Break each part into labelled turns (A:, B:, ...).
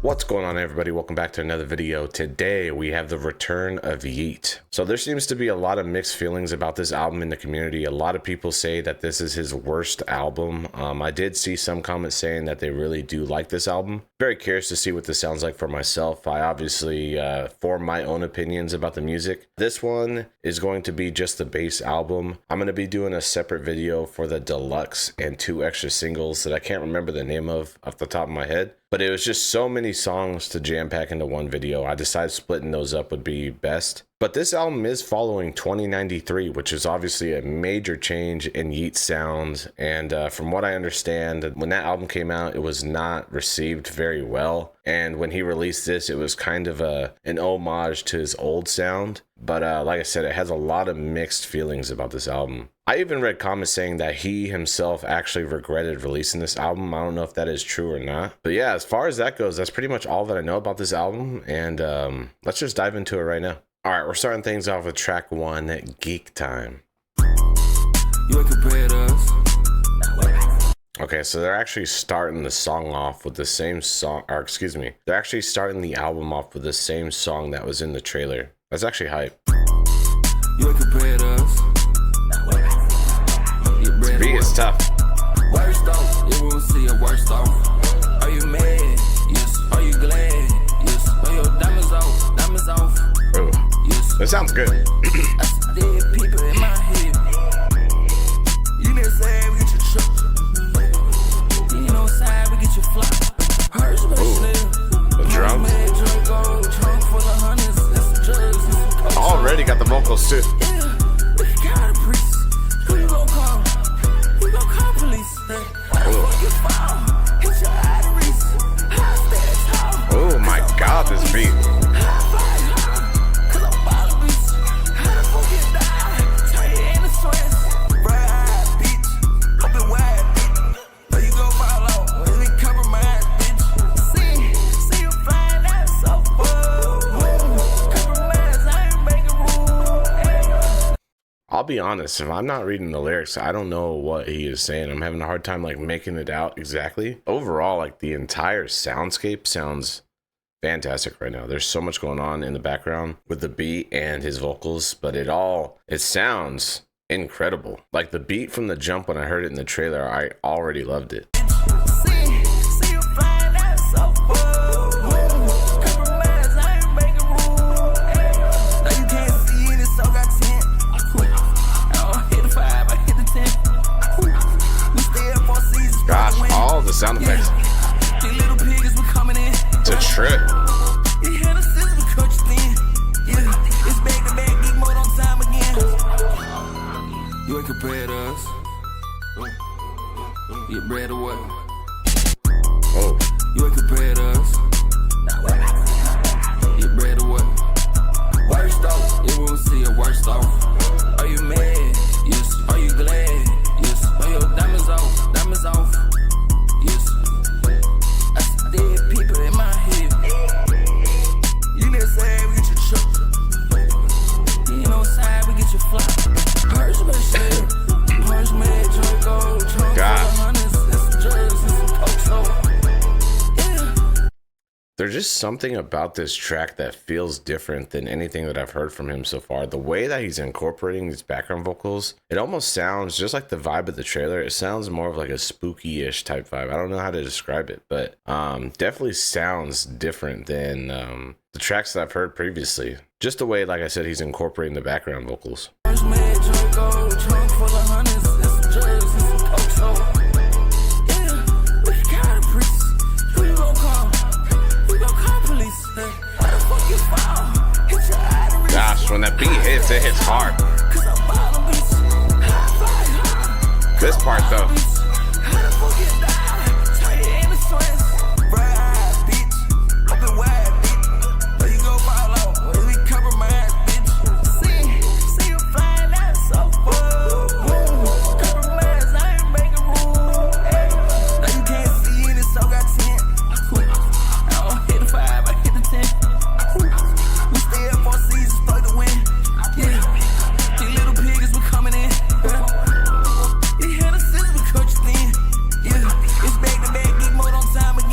A: What's going on, everybody? Welcome back to another video. Today we have the return of Yeat. So there seems to be a lot of mixed feelings about this album in the community. A lot of people say that this is his worst album. I did see some comments saying that they really do like this album. Very curious to see what this sounds like for myself. I obviously form my own opinions about the music. This one is going to be just the base album. I'm going to be doing a separate video for the deluxe and 2 extra singles that I can't remember the name of off the top of my head. But it was just so many songs to jam pack into one video. I decided splitting those up would be best. But this album is following 2093, which is obviously a major change in Yeat's sound. And from what I understand, when that album came out, it was not received very well. And when he released this, it was kind of an homage to his old sound. But like I said, it has a lot of mixed feelings about this album. I even read comments saying that he himself actually regretted releasing this album. I don't know if that is true or not. But yeah, as far as that goes, that's pretty much all that I know about this album. And let's just dive into it right now. All right, we're starting things off with track 1, Geek Time. Okay, so they're actually starting the song off with the same song, or excuse me, they're actually starting the album off with the same song that was in the trailer. That's actually hype. This beat is tough.
B: Worst off, you won't see a worst off. Are you mad? Yes. Are you glad? Yes. Are your diamonds off? Diamonds off.
A: Ooh.
B: Yes.
A: That sounds good.
B: I see dead people in my head. You didn't say we get your truck. You know side we get your fly. Hers my slip.
A: The drums. Already got the vocals too. Oh my god, this beat. I'll be honest, if I'm not reading the lyrics, I don't know what he is saying. I'm having a hard time like making it out exactly. Overall, like the entire soundscape sounds fantastic right now. There's so much going on in the background with the beat and his vocals, but it sounds incredible. Like the beat from the jump, when I heard it in the trailer, I already loved it. Gosh, all the sound effects. It's a trip.
B: You ain't compared to us. Get bread or what?
A: Oh.
B: You ain't compared to us. Get bread or what? Worst off, you won't see a worst off. Are you mad? Yes. Are you glad? Yes. Are your diamonds off? Diamonds off. Yes. I see dead people in my head. You didn't say we get your truck. You know side we get your fly. Hers my slip. Hers made drink gold. Trunk full of hundreds. And some drugs and some coke. So yeah.
A: There's just something about this track that feels different than anything that I've heard from him so far. The way that he's incorporating these background vocals, it almost sounds just like the vibe of the trailer. It sounds more of like a spooky-ish type vibe. I don't know how to describe it, but definitely sounds different than the tracks that I've heard previously. Just the way, like I said, he's incorporating the background vocals. Gosh, when that beat hits, it hits hard. This part though.
B: It's back to back, geek mode on time again.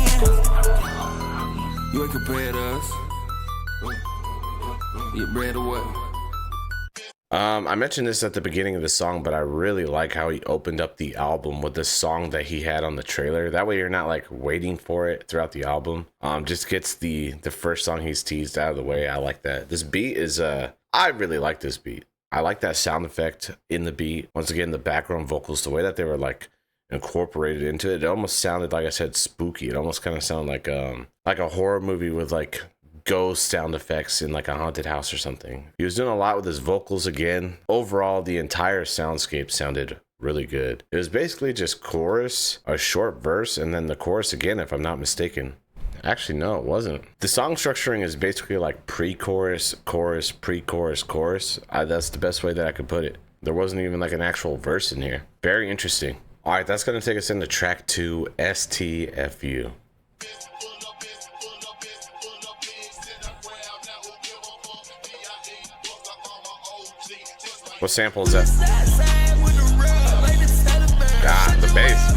A: I mentioned this at the beginning of the song, but I really like how he opened up the album with the song that he had on the trailer. That way you're not like waiting for it throughout the album. Just gets the first song he's teased out of the way. I like that. This beat is I really like this beat. I like that sound effect in the beat. Once again, the background vocals, the way that they were like incorporated into it, it almost sounded, like I said, spooky. It almost kind of sounded like a horror movie with like ghost sound effects in like a haunted house or something. He was doing a lot with his vocals again. Overall, the entire soundscape sounded really good. It was basically just chorus, a short verse, and then the chorus again, if I'm not mistaken. Actually, no, it wasn't. The song structuring is basically like pre-chorus, chorus, pre-chorus, chorus. That's the best way that I could put it. There wasn't even like an actual verse in here. Very interesting. All right, that's going to take us into track 2, STFU. What sample is that? God, the bass.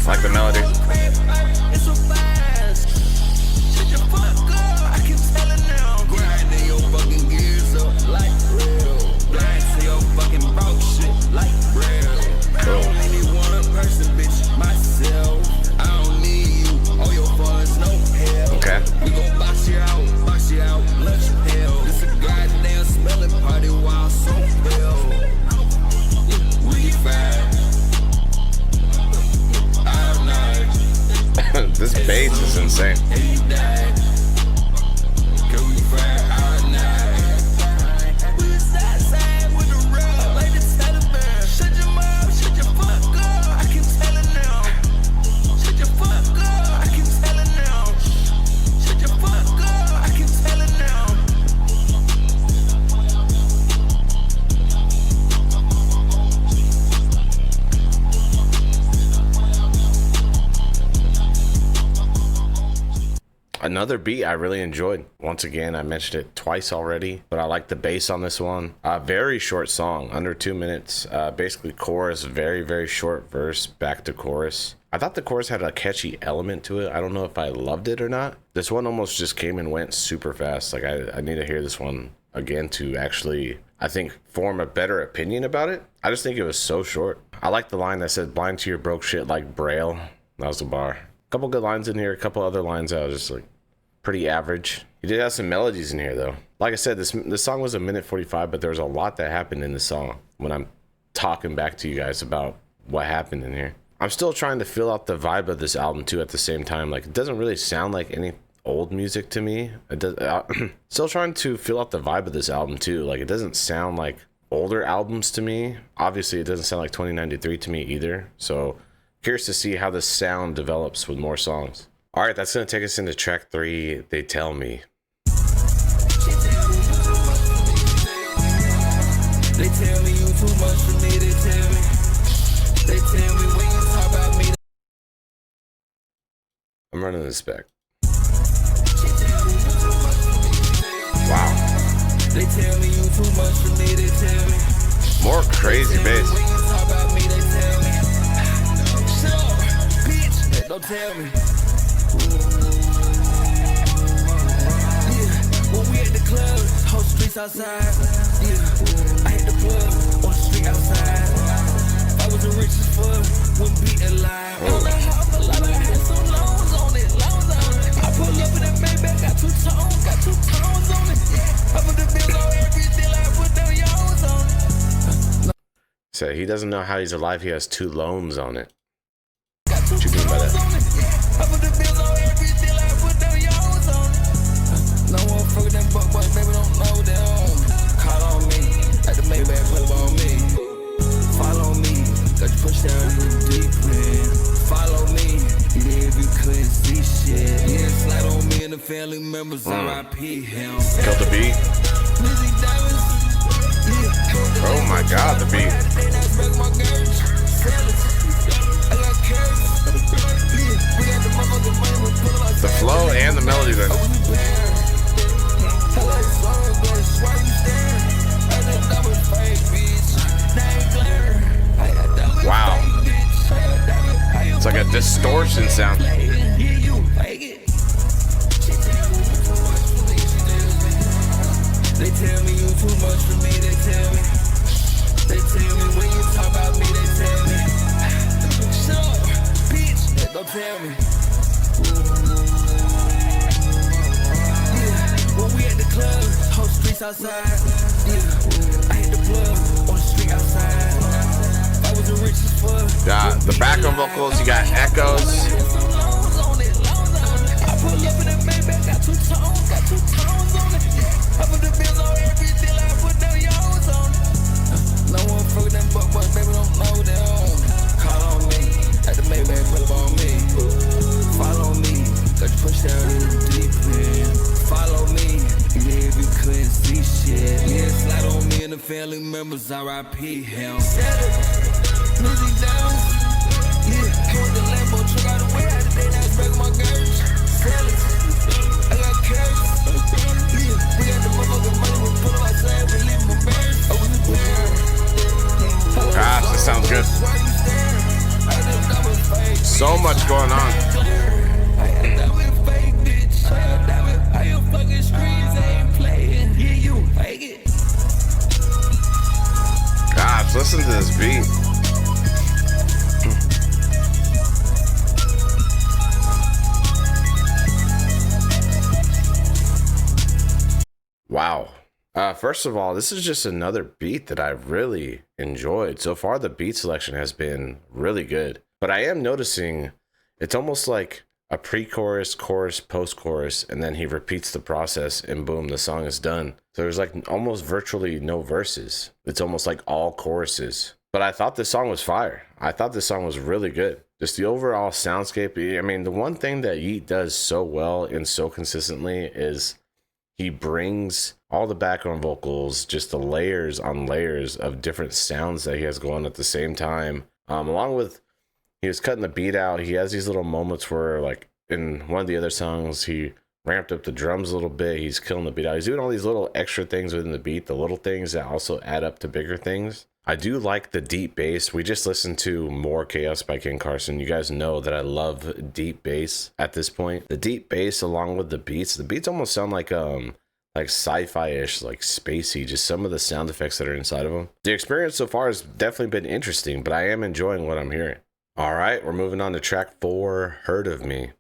A: Like the melody. Okay. We gon' box you out, lunch hell. This a goddamn smelling party while so well. We fine. This bass is insane. Another beat I really enjoyed. Once again, I mentioned it twice already, but I like the bass on this one. Very short song, under 2 minutes. Basically chorus, very, very short verse, back to chorus. I thought the chorus had a catchy element to it. I don't know if I loved it or not. This one almost just came and went super fast. Like I need to hear this one again to actually, I think, form a better opinion about it. I just think it was so short. I like the line that said, blind to your broke shit like Braille. That was the bar. A couple good lines in here, a couple other lines I was just like, pretty average. He did have some melodies in here though. Like I said, this song was 1:45, but there was a lot that happened in the song when I'm talking back to you guys about what happened in here. I'm still trying to feel out the vibe of this album too at the same time. Like it doesn't really sound like any old music to me. It does. Still trying to feel out the vibe of this album too. Like it doesn't sound like older albums to me. Obviously, it doesn't sound like 2093 to me either. So curious to see how this sound develops with more songs. All right, that's going to take us into track 3, They Tell Me.
B: They tell me you too much for me, they tell me when you talk about me.
A: I'm running this back. Wow.
B: They tell me you too much for me, they tell me.
A: More crazy bass.
B: When you talk about me, they tell me. Shut up, bitch, don't tell me. When we at the club, whole streets outside. Yeah, I hit the plug on the street outside. I was the richest fuck, wouldn't be alive. On the house, a lot I had some loans on it, I pull up in that Maybach, got 2 tones on it. I put the bills on every deal, I put them yours on it.
A: So he doesn't know how he's alive. He has 2 loans on it.
B: What you mean by that? I put the bills on every deal, I put them yours on it. No one fuck them buck boys, baby, don't know them. Call on me, like the Maybach put them on me. Follow me, got you pushed down in the deep end. Follow me, even if you couldn't see shit. Yeah, slide on me and the family members, R.I.P. him.
A: Killed the beat.
B: Lizzie Davis,
A: Oh my God, the beat. The flow and the melody then. Wow. It's like a distortion sound.
B: They tell me you too much for me, they tell me. They tell me when you talk about me, they tell me. Shut up, bitch, don't tell me. Yeah, when we at the club, whole streets outside. Yeah, I hit the plug on the street outside. I was the richest fuck.
A: Yeah, the background vocals, you got echoes.
B: I pull up in the Maybach, got two tones on it. I put the bills on every deal, I put them yours on it. No one fuck them but baby don't know them. Call on me, at the Maybach, pull up on me. Follow me, got you pushed out in the deep end. Follow me, yeah, if you couldn't see shit. Yeah, slide on me and the family members, R.I.P. him. Music down, yeah, hold the Lambo, truck out the way, out the day, now it's back my girls. Sell it, I got cash. We got the motherfucking money, we pull up outside, we leave my bags. I was a player.
A: Gosh, that sounds good. So much going on. Gosh, listen to this beat. Wow. First of all, this is just another beat that I really enjoyed. So far, the beat selection has been really good. But I am noticing it's almost like a pre-chorus, chorus, post-chorus, and then he repeats the process and boom, the song is done. So there's like almost virtually no verses. It's almost like all choruses. But I thought this song was fire. I thought this song was really good. Just the overall soundscape. I mean, the one thing that Yeat does so well and so consistently is he brings all the background vocals, just the layers on layers of different sounds that he has going at the same time. Along with, he was cutting the beat out. He has these little moments where, like in one of the other songs, he ramped up the drums a little bit. He's killing the beat out. He's doing all these little extra things within the beat, the little things that also add up to bigger things. I do like the deep bass. We just listened to More Chaos by Ken Carson. You guys know that I love deep bass at this point. The deep bass along with the beats almost sound like sci-fi-ish, like spacey, just some of the sound effects that are inside of them. The experience so far has definitely been interesting, but I am enjoying what I'm hearing. All right, we're moving on to track 4, Heard of Me.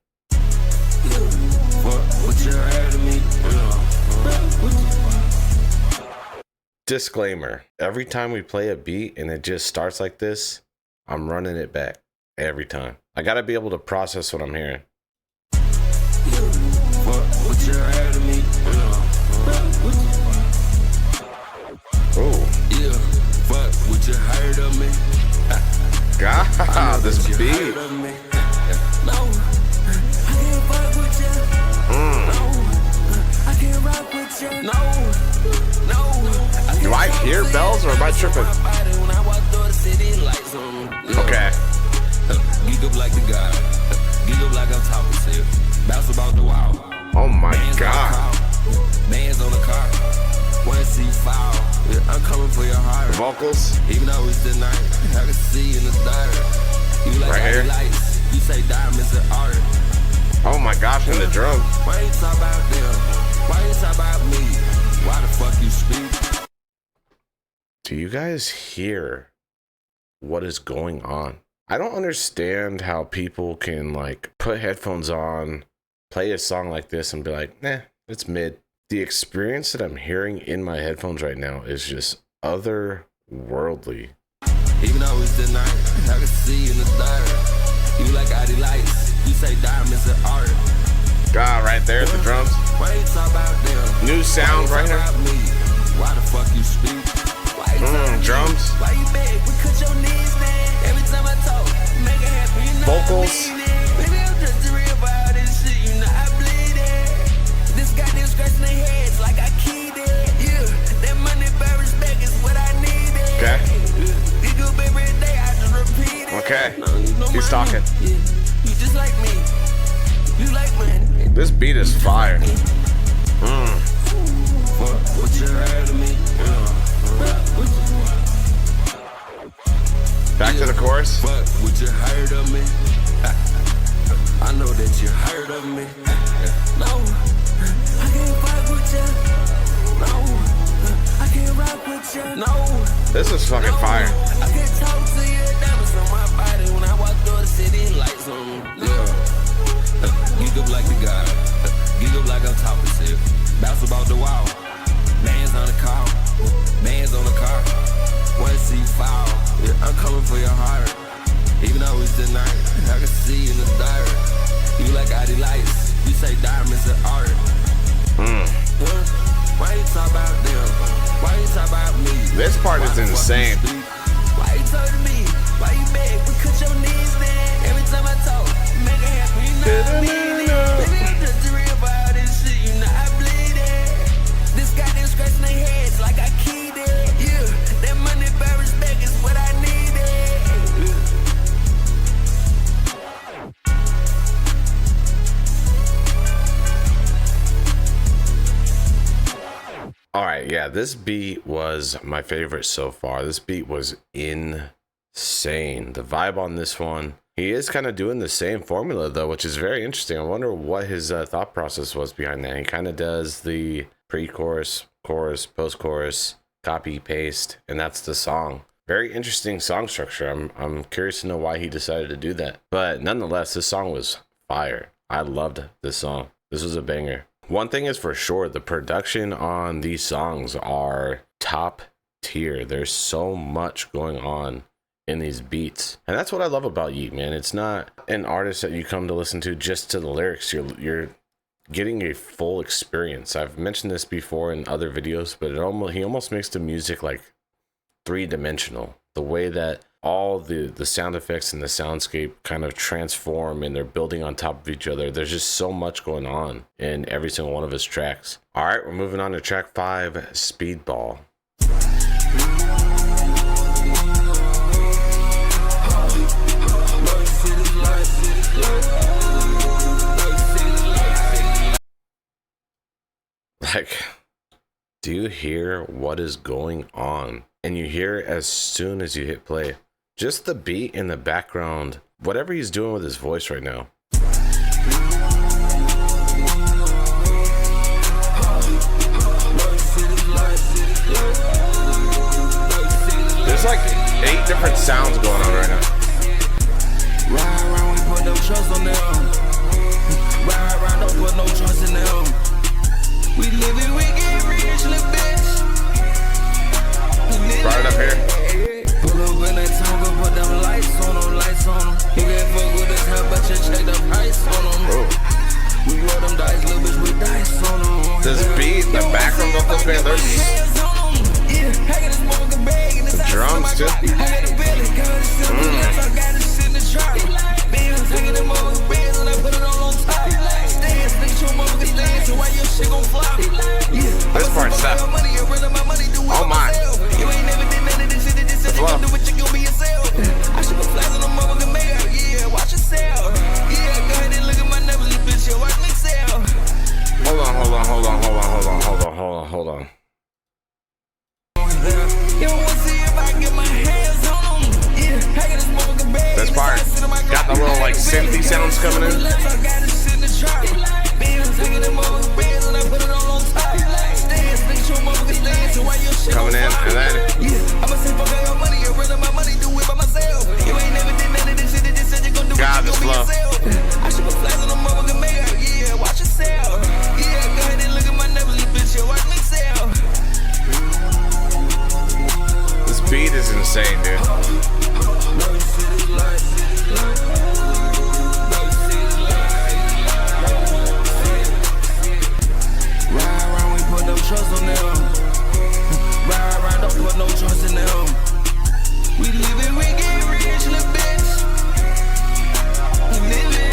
A: Disclaimer, every time we play a beat and it just starts like this, I'm running it back every time. I gotta be able to process what I'm hearing. Oh.
B: Yeah, fuck what you heard of me.
A: God, this beat.
B: No, I can't fuck with you. No, I can't rock with you. No.
A: Do I hear bells or am I tripping? Okay.
B: Geek up like the guy. Geek up like I'm talking to you. Bounce about the wall.
A: Oh my God.
B: Man's on the car. Wanna see you fall. Yeah, I'm coming for your heart.
A: Vocals.
B: Even though it's the night, I can see in the dark. You like
A: right here.
B: Lights. You say diamonds are art.
A: Oh my gosh, and the drum.
B: Why you talk about them? Why you talk about me? Why the fuck you speak?
A: Do you guys hear what is going on? I don't understand how people can like put headphones on, play a song like this and be like, nah, it's mid. The experience that I'm hearing in my headphones right now is just otherworldly.
B: Even though it's the night, I can see in the dark. You like ID lights, you say diamonds are art.
A: God, right there at the drums.
B: Why you talk about them?
A: New sound right here.
B: Why the fuck you speak?
A: Drums.
B: Why you beg? We cut your knees down. Every time I talk, make it happen. You know
A: vocals.
B: Maybe I'm just a real about this shit. You know I bleed it. This goddamn scratching their heads like I keyed it. Yeah, that money by respect is
A: Okay, he's talking.
B: Yeah, you just like me. You like money.
A: This beat is fire.
B: What you heard of me?
A: Back to the chorus.
B: What you heard of me? I know that you heard of me. No, I can't fight with you. No, I can't rock with you. No,
A: This is fucking fire.
B: I can't talk to you. Diamonds on my body when I walk through the city. Lights on me. Yeah. Geek up like the god. Geek up like I'm talking shit. Bounce about the wall. Bands on the car. Bands on the car. Wanna see you fall. Yeah, I'm coming for your heart. Even though it's the night, I can see you in the dark. You like ID lights. You say diamonds are art. Why you talk about them? Why you talk about me?
A: This part is insane.
B: Why you talk to me? Why you beg? We cut your knees down. Every time I talk, make it happen. You know I mean it. Baby, I'm just real about this shit. You know I bleed it. This goddamn scratching their heads like I keyed it. Yeah, that money by respect is what I needed.
A: All right, yeah, this beat was my favorite so far. This beat was insane. The vibe on this one, he is kind of doing the same formula though, which is very interesting. I wonder what his thought process was behind that. He kind of does the pre-chorus, chorus, post-chorus, copy, paste, and that's the song. Very interesting song structure. I'm curious to know why he decided to do that. But nonetheless, this song was fire. I loved this song. This was a banger. One thing is for sure, the production on these songs are top tier. There's so much going on in these beats. And that's what I love about Yeat, man. It's not an artist that you come to listen to just to the lyrics. You're getting a full experience. I've mentioned this before in other videos, but he almost makes the music like three-dimensional. The way that all the sound effects and the soundscape kind of transform and they're building on top of each other. There's just so much going on in every single one of his tracks. All right, we're moving on to track 5, Speedball. Like, do you hear what is going on? And you hear it as soon as you hit play. Just the beat in the background, whatever he's doing with his voice right now. There's like 8 different sounds going on right now.
B: Ride around, we put no trust on them. Ride around, don't put no trust in them. We live it, we get rich, little bitch.
A: Brought it up here.
B: Pull up in that tongue, go put them lights on them, lights on them. You can't fuck with us, how about you check the price on them? We roll them dice, little bitch, we dice on them.
A: This beat, the background vocals, man, there's the drums too. This part's tough. Oh my. The flow.
B: I should be flashing on motherfucking makeup, yeah, watch yourself. Yeah, go ahead and look at my numbers, bitch, yeah, watch me sell.
A: Hold on. This part got the little like synthy sounds coming in. Coming in, and then God, this flow.
B: I should be flashing on motherfucking makeup, yeah, watch yourself. Yeah, go ahead and look at my numbers, bitch, yeah, watch me sell.
A: This beat is insane, dude.
B: Ride around, we put no trust on them. Ride around, don't put no trust in them. We live it, we get rich, little bitch. We live it.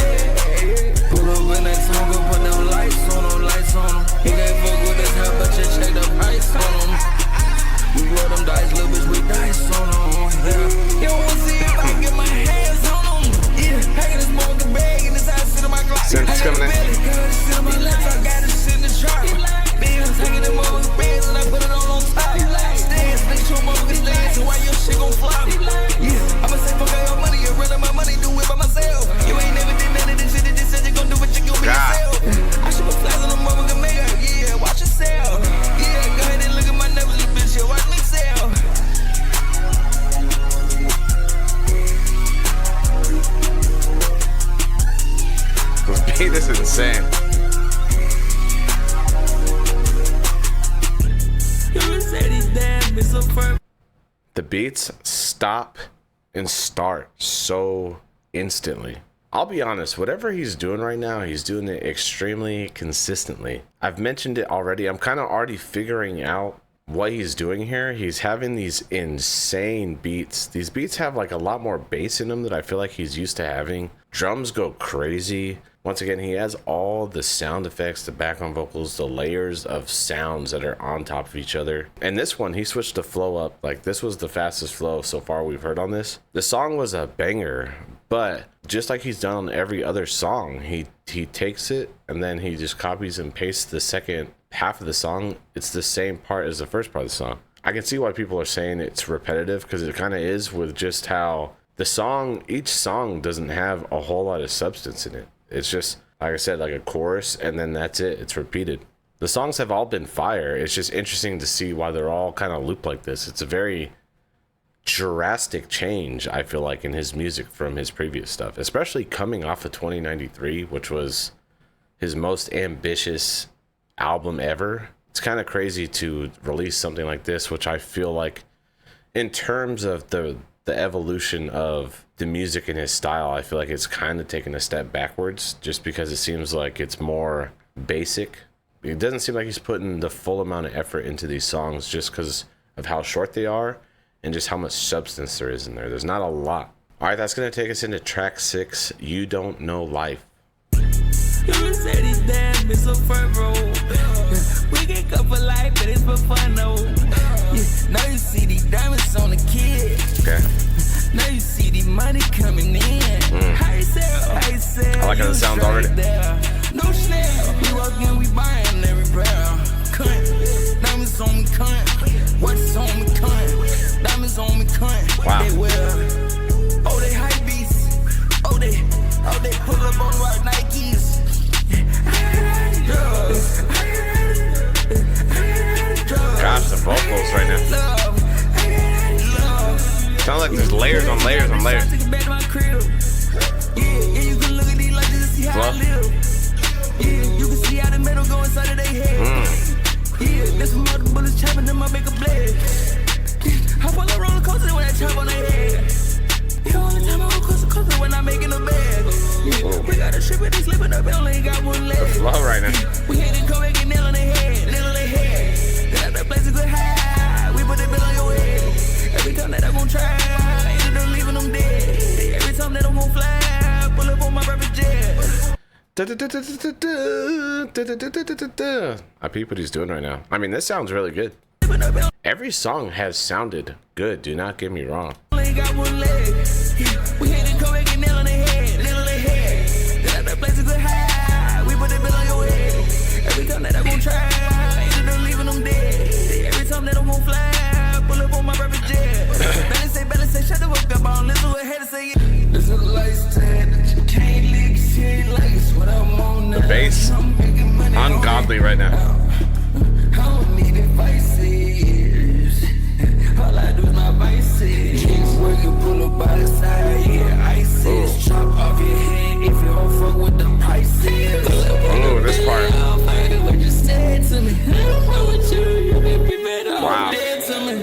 B: Pull up in that tongue, go put them lights on them, lights on them. You can't fuck with us, how about you check the price on them? We roll them dice, little bitch, we dice on them. Yeah,
A: coming in. This is insane. The beats stop and start so instantly. I'll be honest, whatever he's doing right now, he's doing it extremely consistently. I've mentioned it already. I'm kind of already figuring out what he's doing here. He's having these insane beats. These beats have like a lot more bass in them that I feel like he's used to having. Drums go crazy. Once again, he has all the sound effects, the background vocals, the layers of sounds that are on top of each other. And this one, he switched the flow up. Like, this was the fastest flow so far we've heard on this. The song was a banger, but just like he's done on every other song, he takes it and then he just copies and pastes the second half of the song. It's the same part as the first part of the song. I can see why people are saying it's repetitive, because it kind of is, with just how the song, each song doesn't have a whole lot of substance in it. It's just, like I said, like a chorus, and then that's it. It's repeated. The songs have all been fire. It's just interesting to see why they're all kind of looped like this. It's a very drastic change, I feel like, in his music from his previous stuff, especially coming off of 2093, which was his most ambitious album ever. It's kind of crazy to release something like this, which I feel like, in terms of the evolution of the music and his style, I feel like it's kind of taken a step backwards, just because it seems like it's more basic. It doesn't seem like he's putting the full amount of effort into these songs, just because of how short they are and just how much substance there is in there. There's not a lot. All right, that's going to take us into track 6, You Don't Know Life.
C: You said he's damn, it's a front row. We get up for life, but it's for fun, though. Now you see these diamonds on the kid.
A: Okay.
C: Now you see the money coming in. How you sell?
A: I like how it sounds already.
C: No snap. We walk in, we buying every brown. Cunt. Diamonds on me, cunt. What's on me, cunt? Diamonds on me, cunt.
A: Wow.
C: They will. Oh, they hype beasts. Oh, they pull up on rock Nikes.
A: Gosh, the vocals right now. Sounds like there's layers on layers on layers.
C: You can see how the metal go inside of their head. There's some other bullets chopping them up, make a blade. Hop on the roller coaster when I chop on their head. The only time I go coaster when I'm making a bed. We got a ship and they slipping up, and only got one leg.
A: The flow right now.
C: We hit it, come back and nail on their head, nail on their head. Then that place is good high. We put the bill on your head. Every time that I'm gonna try, ended up leaving them dead. Every time that I'm gonna fly, pull up on my private jet.
A: I peep what he's doing right now. I mean, this sounds really good. Every song has sounded good, do not get me wrong.
C: Only got one leg. We hit it, come back and nail on their head, nail on their head. Then that place is good high. We put the bill on your head. Every time that I'm gonna try, ended up leaving them dead. Every time that I'm gonna fly, pull up on my private jet. Better say, shut the fuck up, I don't listen what I had to say. This is a lifestyle that you can't lick, shit like it's what I'm on now.
A: The bass, ungodly right now.
C: I don't need advices. All I do is my vices. Keep working, pull up by the side, yeah, ISIS. Chop off your head if you don't fuck with the prices.
A: Oh, this part.
C: What you said to me, I don't know what you can be better.
A: Wow.
C: Dead to me.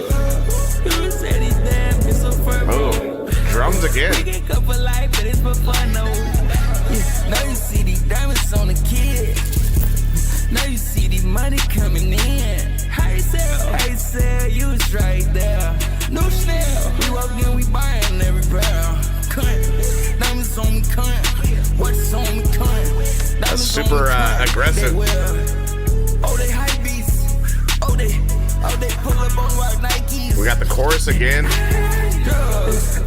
C: You said he's damn, it's a firm.
A: Oh, drums again.
C: We get up for life, but it's for fun, though. Now you see these diamonds on the kid. Now you see the money coming in. How you sell, you was right there. No snap, we walk in, we buying every brown. Cunt, diamonds on me, cunt. What's on me, cunt?
A: That's super aggressive.
C: Oh, they hype beasts. Oh, they pull up on rock Nikes.
A: We got the chorus again.
C: Drugs.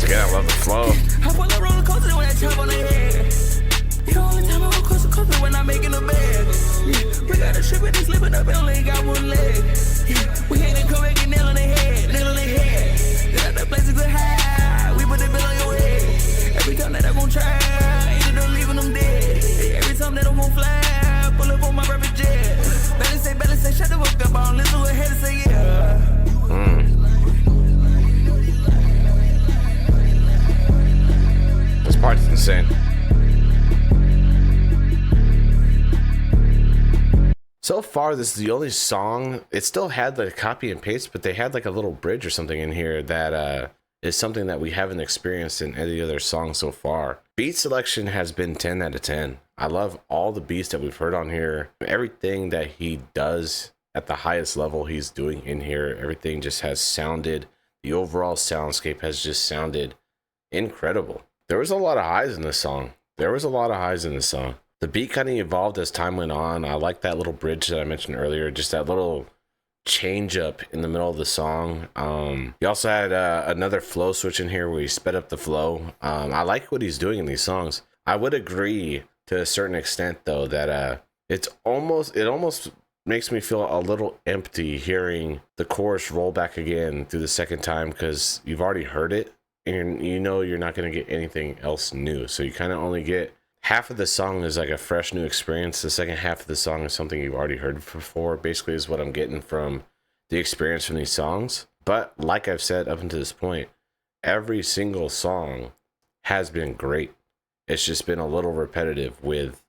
A: again, I love the flow.
C: I pull a roller coaster when I jump on the head. The only time I roll coaster when I'm making a bed. Yeah, we got a trip and it's slipping up and only got one leg. Yeah, we hit and come back and nail on the head, nail on the head. Then that place is good high, we put the bill on your head. Every time that I'm gon' try, ain't no leaving them dead. Every time that I'm gon' fly, pull up on my private jet. Better say, shut the fuck up, I don't listen to what head say, yeah.
A: This part's insane. So far, this is the only song. It still had the copy and paste, but they had like a little bridge or something in here that is something that we haven't experienced in any other song so far. Beat selection has been 10 out of 10. I love all the beats that we've heard on here. Everything that he does at the highest level he's doing in here, everything just has sounded, the overall soundscape has just sounded incredible. There was a lot of highs in this song. The beat kind of evolved as time went on. I like that little bridge that I mentioned earlier, just that little change up in the middle of the song. He also had another flow switch in here where he sped up the flow. I like what he's doing in these songs. I would agree to a certain extent though that it almost makes me feel a little empty hearing the chorus roll back again through the second time, because you've already heard it and you know you're not going to get anything else new, so you kind of only get half of the song is like a fresh new experience. The second half of the song is something you've already heard before, basically, is what I'm getting from the experience from these songs. But like I've said up until this point, every single song has been great. It's just been a little repetitive with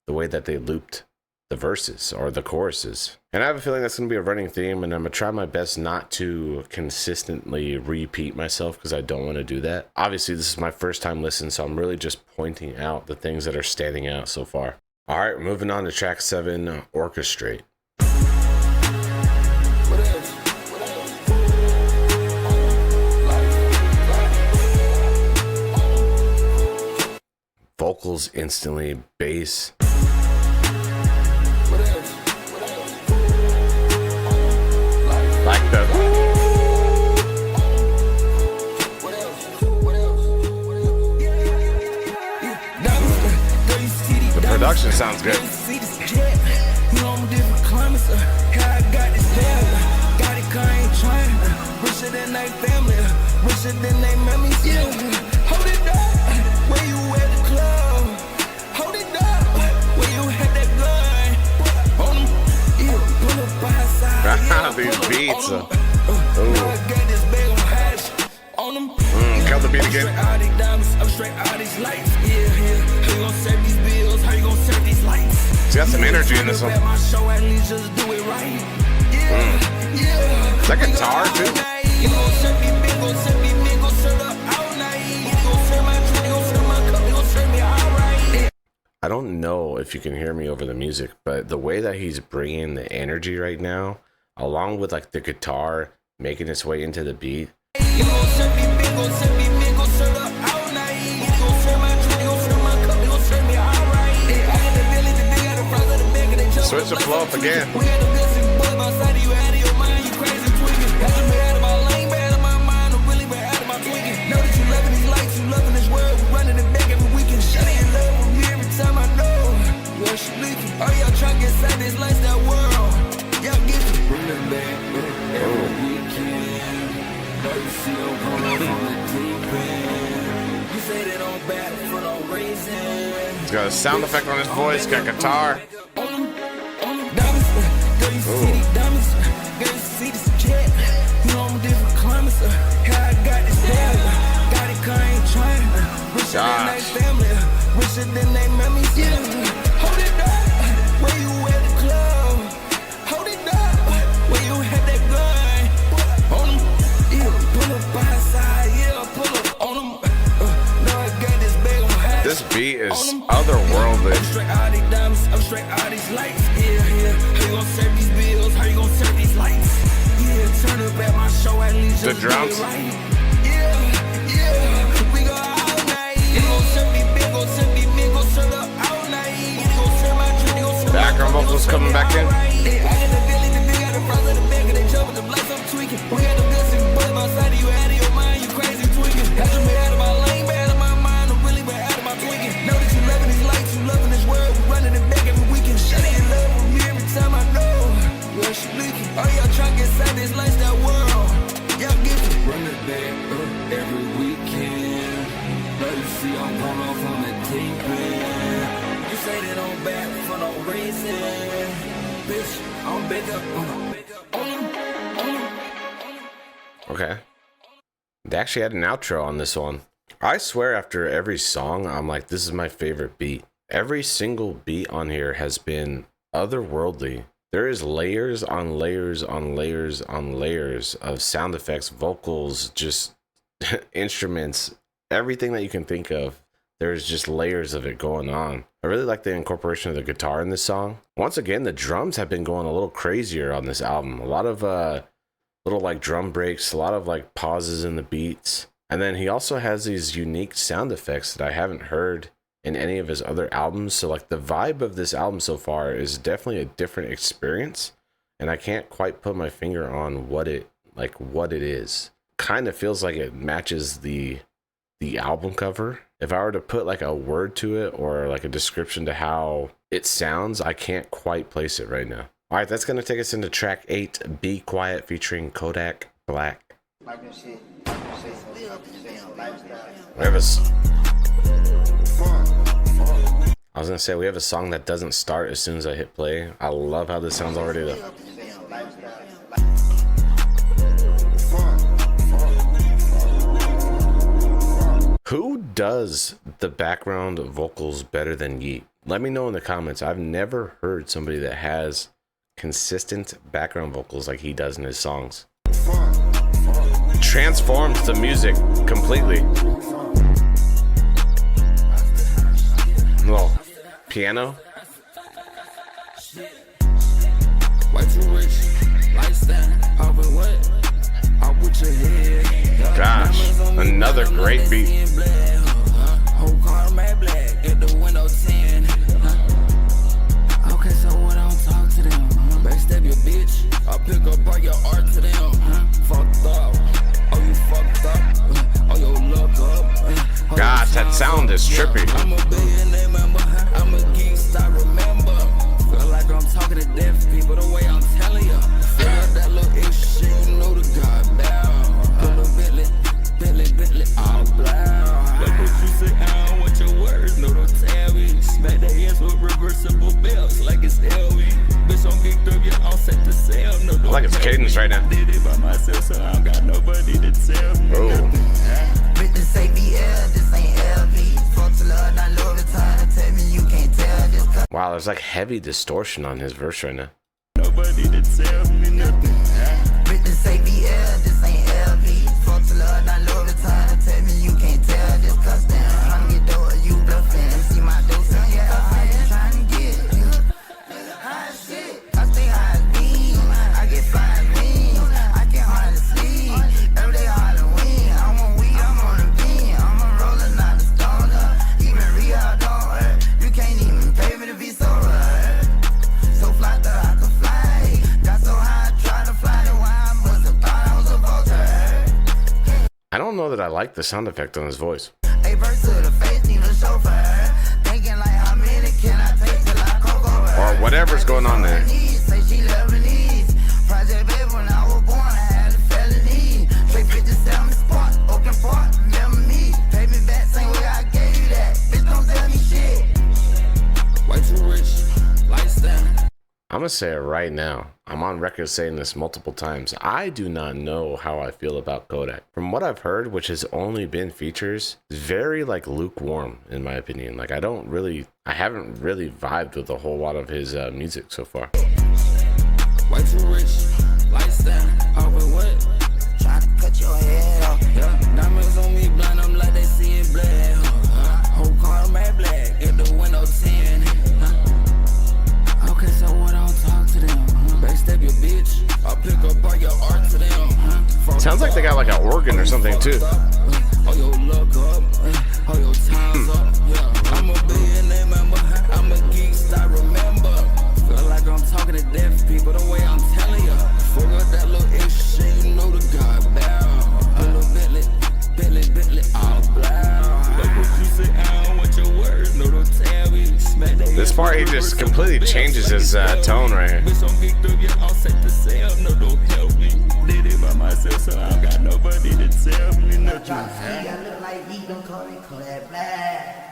A: the way that they looped the verses or the choruses. And I have a feeling that's going to be a running theme, and I'm going to try my best not to consistently repeat myself, because I don't want to do that. Obviously, this is my first time listening, so I'm really just pointing out the things that are standing out so far. All right, we're moving on to track 7, Orchestrate. Vocals instantly, bass. Like the production sounds good. These beats. Count the beat again. It's got some energy in this one. Is that guitar too? I don't know if you can hear me over the music, but the way that he's bringing the energy right now, along with like the guitar making its way into the beat. Switch the flow up again. He's got a sound effect on his voice, got guitar. Gosh. This beat is otherworldly. The drums. Background vocals coming back in.
B: See, I'm going off on the deep end. You say that I'm back for no reason. Bitch, I'm big up.
A: Okay. They actually had an outro on this one. I swear after every song, I'm like, this is my favorite beat. Every single beat on here has been otherworldly. There is layers on layers on layers on layers of sound effects, vocals, just instruments, everything that you can think of. There's just layers of it going on. I really like the incorporation of the guitar in this song. Once again, the drums have been going a little crazier on this album. A lot of little like drum breaks, a lot of like pauses in the beats. And then he also has these unique sound effects that I haven't heard in any of his other albums. So like the vibe of this album so far is definitely a different experience. And I can't quite put my finger on what it is. Kind of feels like it matches the album cover. If I were to put like a word to it or like a description to how it sounds, I can't quite place it right now. All right, that's gonna take us into track 8, Be Quiet, featuring Kodak Black. We have I was gonna say we have a song that doesn't start as soon as I hit play. I love how this sounds already though. Who does the background vocals better than Yeat? Let me know in the comments. I've never heard somebody that has consistent background vocals like he does in his songs. Transforms the music completely. Little piano. Gosh, another great beat.
B: Okay, so what I don't talk to them. Backstab your bitch. I'll pick up all your art to them. Fucked up. Oh, you fucked up. Oh, you look up.
A: Gosh, that sound is trippy.
B: I'm a billionaire member. I'm a geek star, remember. Feel like I'm talking to deaf people the way I'm telling you. Feel like that little ish shit, you know the God down. Little Bentley, all blown. Look what you say, I don't want your words, no don't tell me. Smack that ass with reversible belts like it's LV. Bitch, I'm geeked up, yeah, I'm set to sell. No,
A: I like its cadence right now.
B: Did it by myself, so I don't got nobody to tell me.
A: Oh.
C: This ain't BL, this ain't LV. Fuck to love, not love the time. Tell me you can't tell this.
A: Wow, there's like heavy distortion on his verse right now.
B: Nobody to tell me nothing.
C: This ain't BL, this ain't LV. Fuck to love, not love the time. Tell me you can't tell this. Cause damn, I'm get door, you bluffing. See my dose, yeah, I ain't trying to get you. High as shit, I stay high as beam. I get fine wings, I can hardly sleep. Every day Halloween, I'm on weed, I'm on a bean. I'm a roller, not a stoner. Even real don't hurt. You can't even pay me to be so hurt. So fly that I could fly. Got so high, I try to fly the why I must have thought I was a vulture.
A: I don't know that I like the sound effect on his voice.
C: A verse to the face, need a chauffeur. Thinking like how many can I take till I coke over?
A: Or whatever's going on there.
C: Say she Lebanese. Project baby when I was born, I had a felony. Straight 57 sport, open port, remember me. Pay me back, same way I gave you that. Bitch, don't tell me shit.
B: Way too rich, lifestyle.
A: I'm gonna say it right now. I'm on record saying this multiple times. I do not know how I feel about Kodak. From what I've heard, which has only been features, it's very like lukewarm in my opinion. Like I haven't really vibed with a whole lot of his music so far.
B: Way too rich, lifestyle. Over what?
C: Trying to cut your head off.
B: Yeah, diamonds on me blind, I'm like they seeing black. Whole car matte black, in the window 10. Okay, so what I don't talk to them. Backstab your bitch, I'll pick up all your art to them.
A: Sounds like they got like an organ or something too.
B: Oh, your look up, oh, your time's up. Yeah, I'm a billionaire member, I'm a geek star, remember. Feel like I'm talking to deaf people the way I'm telling you. Fuck up that little ish shit, you know the God bound. A little Bentley, all blown. Look what you say, I don't want your words, no don't tell me. Smack that.
A: This part he just completely changes his tone right here.
B: Bitch, I'm geeked up, yeah, I'm set to sell, no don't help me. Did it by
C: by myself, so I don't got nobody to tell me nothing.
D: I look like Yeat, don't call me Clap Black.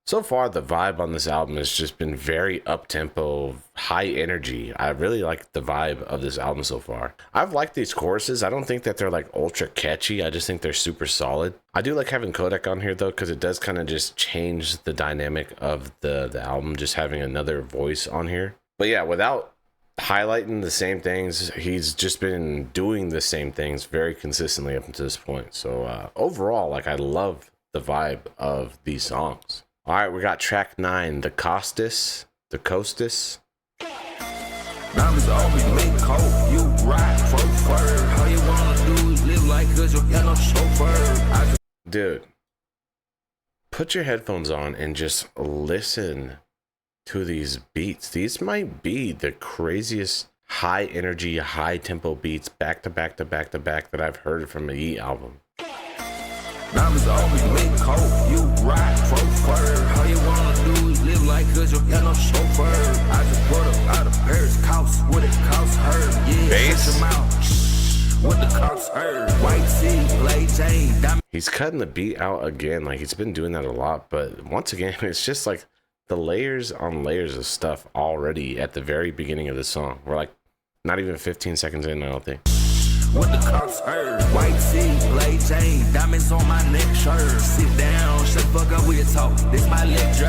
A: So far, the vibe on this album has just been very up-tempo, high energy. I really like the vibe of this album so far. I've liked these choruses. I don't think that they're like ultra catchy. I just think they're super solid. I do like having Kodak on here though, because it does kind of just change the dynamic of the album, just having another voice on here. But yeah, without highlighting the same things, he's just been doing the same things very consistently up until this point. So overall, like, I love the vibe of these songs. All right, we got track 9, The Costas.
B: Diamonds always make cold. You ride chauffeur. All you wanna do is live like cause you got no chauffeur.
A: Dude, put your headphones on and just listen to these beats. These might be the craziest high energy, high tempo beats back to back that I've heard from a Yeat album.
B: Diamonds always make cold. You ride chauffeur. All you wanna do is live like cause you got no chauffeur. I just put her out of Paris, cost what it costs her. Yeah,
A: bass.
B: Shut your mouth. What the cost her. White Sea, Play Jane. Diamond.
A: He's cutting the beat out again. Like, he's been doing that a lot, but once again, it's just like the layers on layers of stuff already at the very beginning of the song. We're like not even 15 seconds in, I don't think.
B: What the cops heard. White Sea, Play Jane, diamonds on my neck shirt. Sit down, shut the fuck up, we'll talk. This my lecture.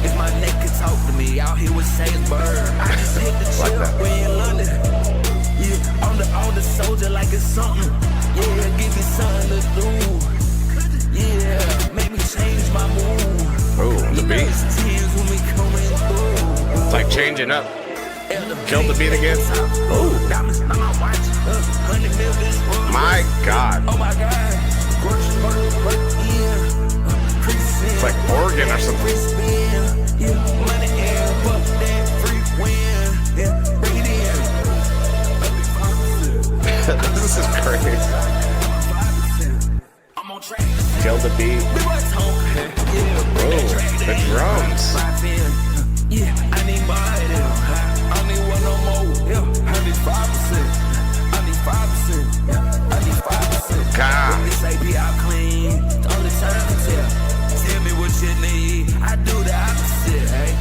B: If my neck could talk to me, out here with Sainsbury. I just hit the
A: Like
B: chill,
A: that.
B: we in London. Yeah, on the soldier like it's something. Yeah, give me something to do. Yeah, make me change my mood.
A: Oh, the
B: You know
A: beat.
B: it's tears when we coming through.
A: It's like changing up. Kill the beat again.
B: Ooh, diamonds on my watch. 100 mil this world.
A: My God.
B: Oh my God.
A: It's like Oregon or something. This is crazy. Kill the beat. Oh, the drums.
B: Yeah, I need my I need one no more. Yeah, I need 5%. I need 5%. I need 5%.
A: God.
B: This API clean. Only time to tell. Tell me what you need. I do the opposite, hey.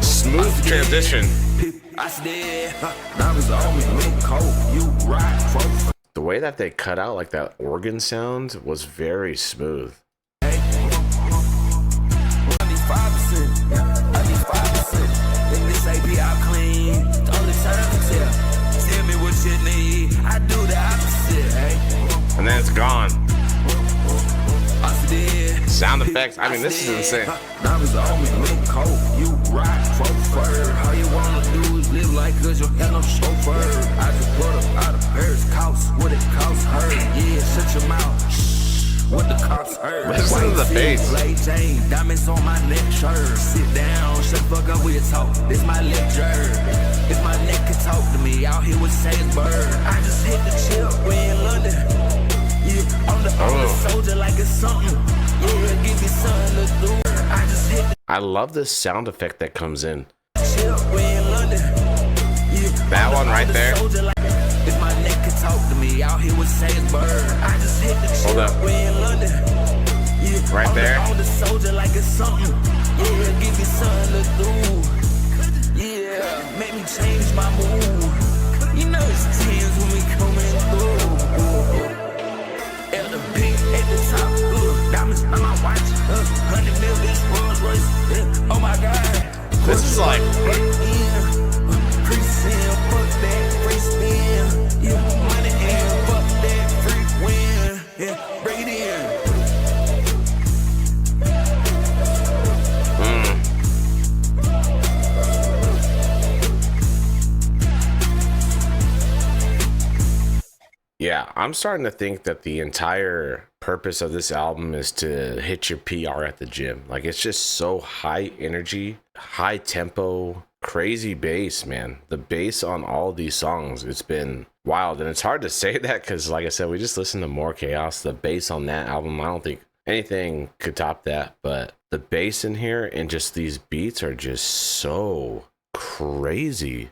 A: Smooth transition.
B: I said, diamonds on me, make cold. You ride close.
A: The way that they cut out like that organ sound was very smooth.
B: I need 5%. I need 5%. If this API clean, only time to tell. Tell me what you need. I do the opposite, hey.
A: And then it's gone.
B: I said,
A: Sound effects. I mean, this is insane.
B: diamonds on me, make cold. You ride chauffeur. All you wanna do is live like cause you got no chauffeur. I just put her out of Paris, cost what it costs her. Yeah, shut your mouth. What the cops heard.
A: Listen to the bass.
B: Play Jane, diamonds on my neck shirt. Sit down, shut the fuck up, we'll talk. This my lecture. If my neck could talk to me, out here with Sainsbury. I just hit the chill, we in London. Yeah, on the soldier like it's something. Yeah, give me something to do. I just hit the
A: I love this sound effect that comes in.
B: chill, we in London. Yeah,
A: That one right there.
B: If my neck could talk to me, out here with Sainsbury. I just hit the chill,
A: Hold up.
B: we in London. Yeah,
A: Right there.
B: On the soldier like it's something. Yeah, give me something to do. Yeah, make me change my mood. You know it's tears when we coming through. Elevate at the top. Diamonds on my watch. 100 mil this Rolls Royce. Oh my God.
A: This is like yeah, I'm starting to think that the entire purpose of this album is to hit your PR at the gym. Like, it's just so high energy, high tempo, crazy bass, man. The bass on all of these songs, it's been wild. And it's hard to say that because, like I said, we just listened to More Chaos. The bass on that album, I don't think anything could top that. But the bass in here and just these beats are just so crazy.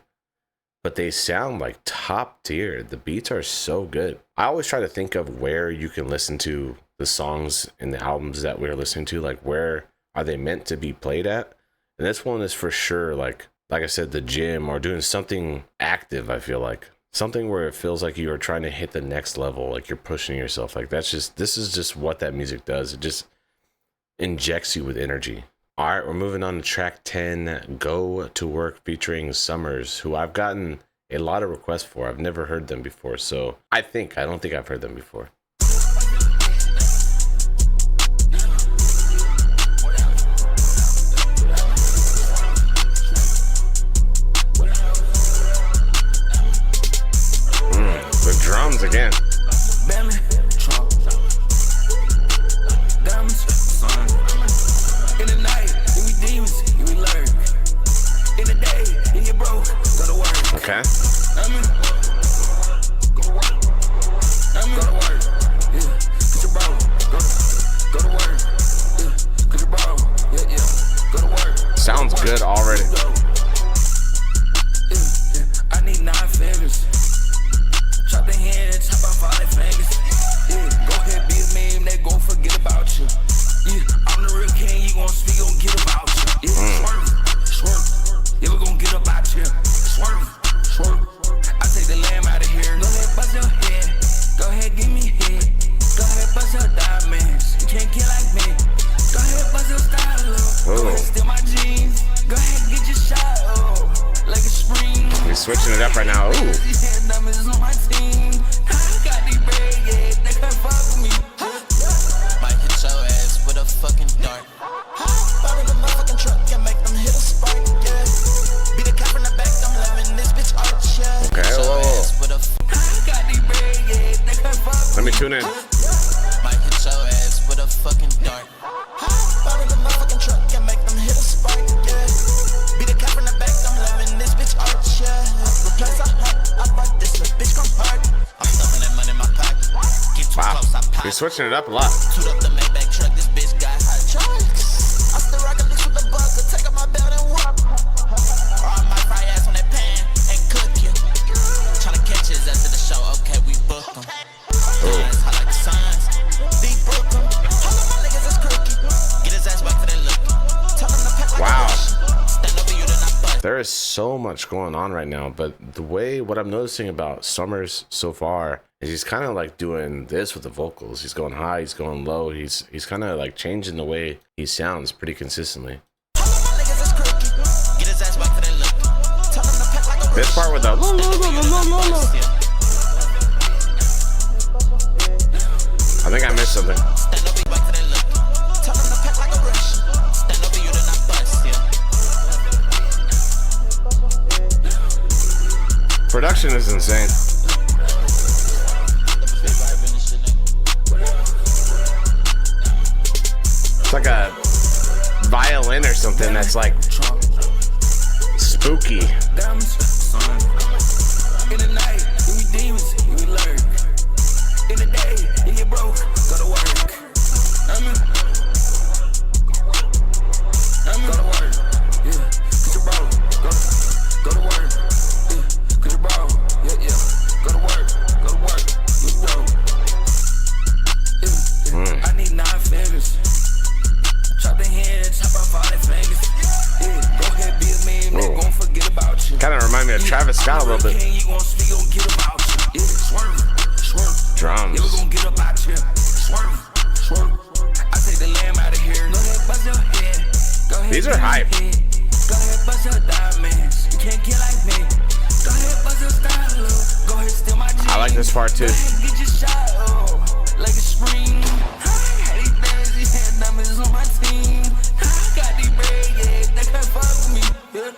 A: but they sound like top tier. The beats are so good. I always try to think of where you can listen to the songs in the albums that we're listening to, like where are they meant to be played at? And this one is for sure, like I said, the gym or doing something active. I feel like something where it feels like you are trying to hit the next level, like you're pushing yourself. Like this is just what that music does. It just injects you with energy. All right, we're moving on to track 10, Go to Work, featuring Summers, who I've gotten a lot of requests for. I've never heard them before, so I don't think I've heard them before. The drums again.
C: In the night, we demons, we lurk. In the day, you broke, go to work.
A: Okay.
C: Go to work. Yeah, cause you're broke. Go to work. Yeah, cause you're broke. Yeah. Go to work.
A: Sounds good already.
C: Yeah. I need 9 figures. Chop the hand, chop off all their fingers. Yeah, go ahead, be a meme, they gon' forget about you. Yeah, I'm the real king, you gon' speak, gon' get about you. Yeah, swerve. Yeah, we gon' get about you. Swerve. I take the lamb out of here. Go ahead, bust your head. Go ahead, give me head. Go ahead, bust your diamonds. You can't get like me. Go ahead, bust your style up. Go ahead, steal my jeans. Go ahead, get your shot up. Like a spring.
A: We're switching it up right now. Ooh.
C: Diamonds on my team. I got these bread, yeah, they can't fuck with me.
E: Might hit your ass with a fucking dart. Hop out of the motherfucking truck and make them hit a spark, yeah. Be the cop in the back, I'm loving this bitch art, yeah.
A: Okay, whoa.
C: I got these bread, yeah, they can't fuck with me.
A: Let me tune in.
E: Might hit your ass with a fucking dart. Hop out of the motherfucking truck and make them hit a spark, yeah. Be the cop in the back, I'm loving this bitch art, yeah. Replace a heart, I bought this little bitch come hard. I'm stuffing that money in my pocket. Get too
A: Wow.
E: close, I pop.
A: We're switching it up a lot.
E: Toot up the Maybach truck, this bitch got hot trucks. I still rock a bitch with the buzzer, take out my belt and walk. Or I might fry ass on that pan and cook you. Tryna catch his ass at the show, okay, we booked him. Eyes hot like the signs, deep book him. All of my niggas is crooked. Get his ass back to that look. Tell him to pack like
A: Wow.
E: a rush. Stand over you, then I bust.
A: There is so much going on right now, but what I'm noticing about Summers so far is he's kind of like doing this with the vocals. He's going high, he's going low. He's kind of like changing the way he sounds pretty consistently.
E: All of my niggas is crooked. Get his ass back to that look. Tell him to pack like a rush.
A: This part with the
E: Stand over you, then I bust, yeah.
A: I think I missed something.
E: Stand over you, back to that look. Tell him to pack like a rush. Stand over you, then I bust, yeah.
A: Production is insane. It's like a violin or something that's like spooky.
C: In the night, we demons, we lurk. In the day, you broke, go to work. Go to work, yeah, cause you're broke. Go to work, yeah, cause you're broke. Yeah, go to work, you broke. Yeah, I need 9 figures. Chop the hand, chop off all their fingers. Yeah, go ahead, be a meme, they gon' forget about you.
A: Kind of remind me of Travis Scott a little bit.
C: You gon' speak, gon' get about you. Yeah, swerve.
A: Drums.
C: Yeah, we gon' get about you. Swerve. I take the lamb out of here. Go ahead, bust your head. Go ahead.
A: These are hype.
C: Go ahead, bust your diamonds. You can't get like me. Go ahead, bust your style up. Go ahead, steal my jeans.
A: I like this part too.
C: Go ahead, get your shot up. Like a spring. I had these bands, these hand diamonds on my team. I got these bread, yeah, they can't fuck with me. Yeah.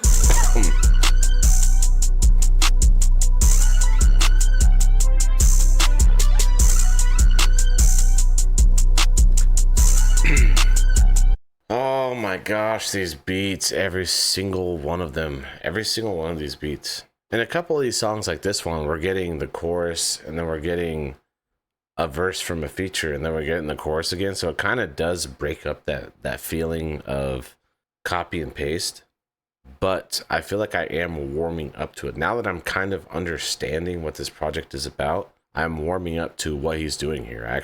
A: Oh my gosh, these beats, every single one of them, every single one of these beats. In a couple of these songs like this one, we're getting the chorus and then we're getting a verse from a feature and then we're getting the chorus again. So it kind of does break up that feeling of copy and paste. but I feel like I am warming up to it. Now that I'm kind of understanding what this project is about, I'm warming up to what he's doing here. I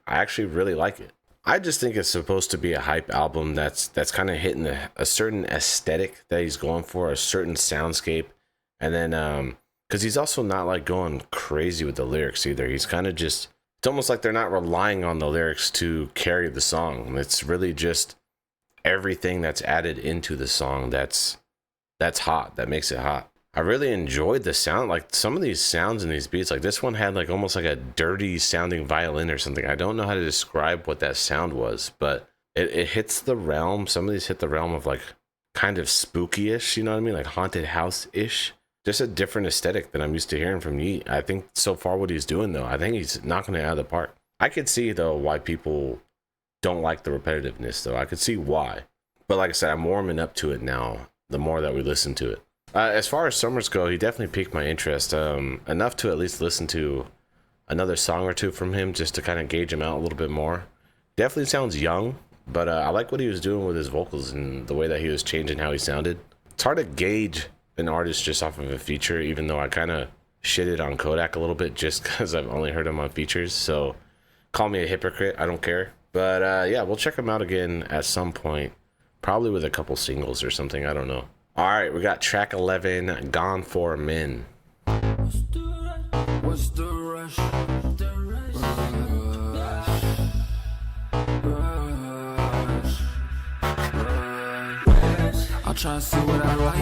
A: actually really like it. I just think it's supposed to be a hype album that's kind of hitting a certain aesthetic that he's going for, a certain soundscape. And then because he's also not like going crazy with the lyrics either. He's kind of just, it's almost like they're not relying on the lyrics to carry the song. It's really just everything that's added into the song that's hot, that makes it hot. I really enjoyed the sound, like some of these sounds in these beats. Like this one had like almost like a dirty sounding violin or something. I don't know how to describe what that sound was, but it hits the realm. Some of these hit the realm of like kind of spooky-ish, you know what I mean? Like haunted house-ish. Just a different aesthetic than I'm used to hearing from Yeat. I think so far what he's doing though, I think he's knocking it out of the park. I could see though why people don't like the repetitiveness though. I could see why. But like I said, I'm warming up to it now the more that we listen to it. As far as summers go, he definitely piqued my interest enough to at least listen to another song or two from him just to kind of gauge him out a little bit more. Definitely sounds young, but I like what he was doing with his vocals and the way that he was changing how he sounded. It's hard to gauge an artist just off of a feature, even though I kind of shitted on Kodak a little bit just because I've only heard him on features. So call me a hypocrite, I don't care. But yeah, we'll check him out again at some point, probably with a couple singles or something, I don't know. All right, we got track 11, Gone for Men.
B: What's the rush? The rush. I'm trying to see what I like.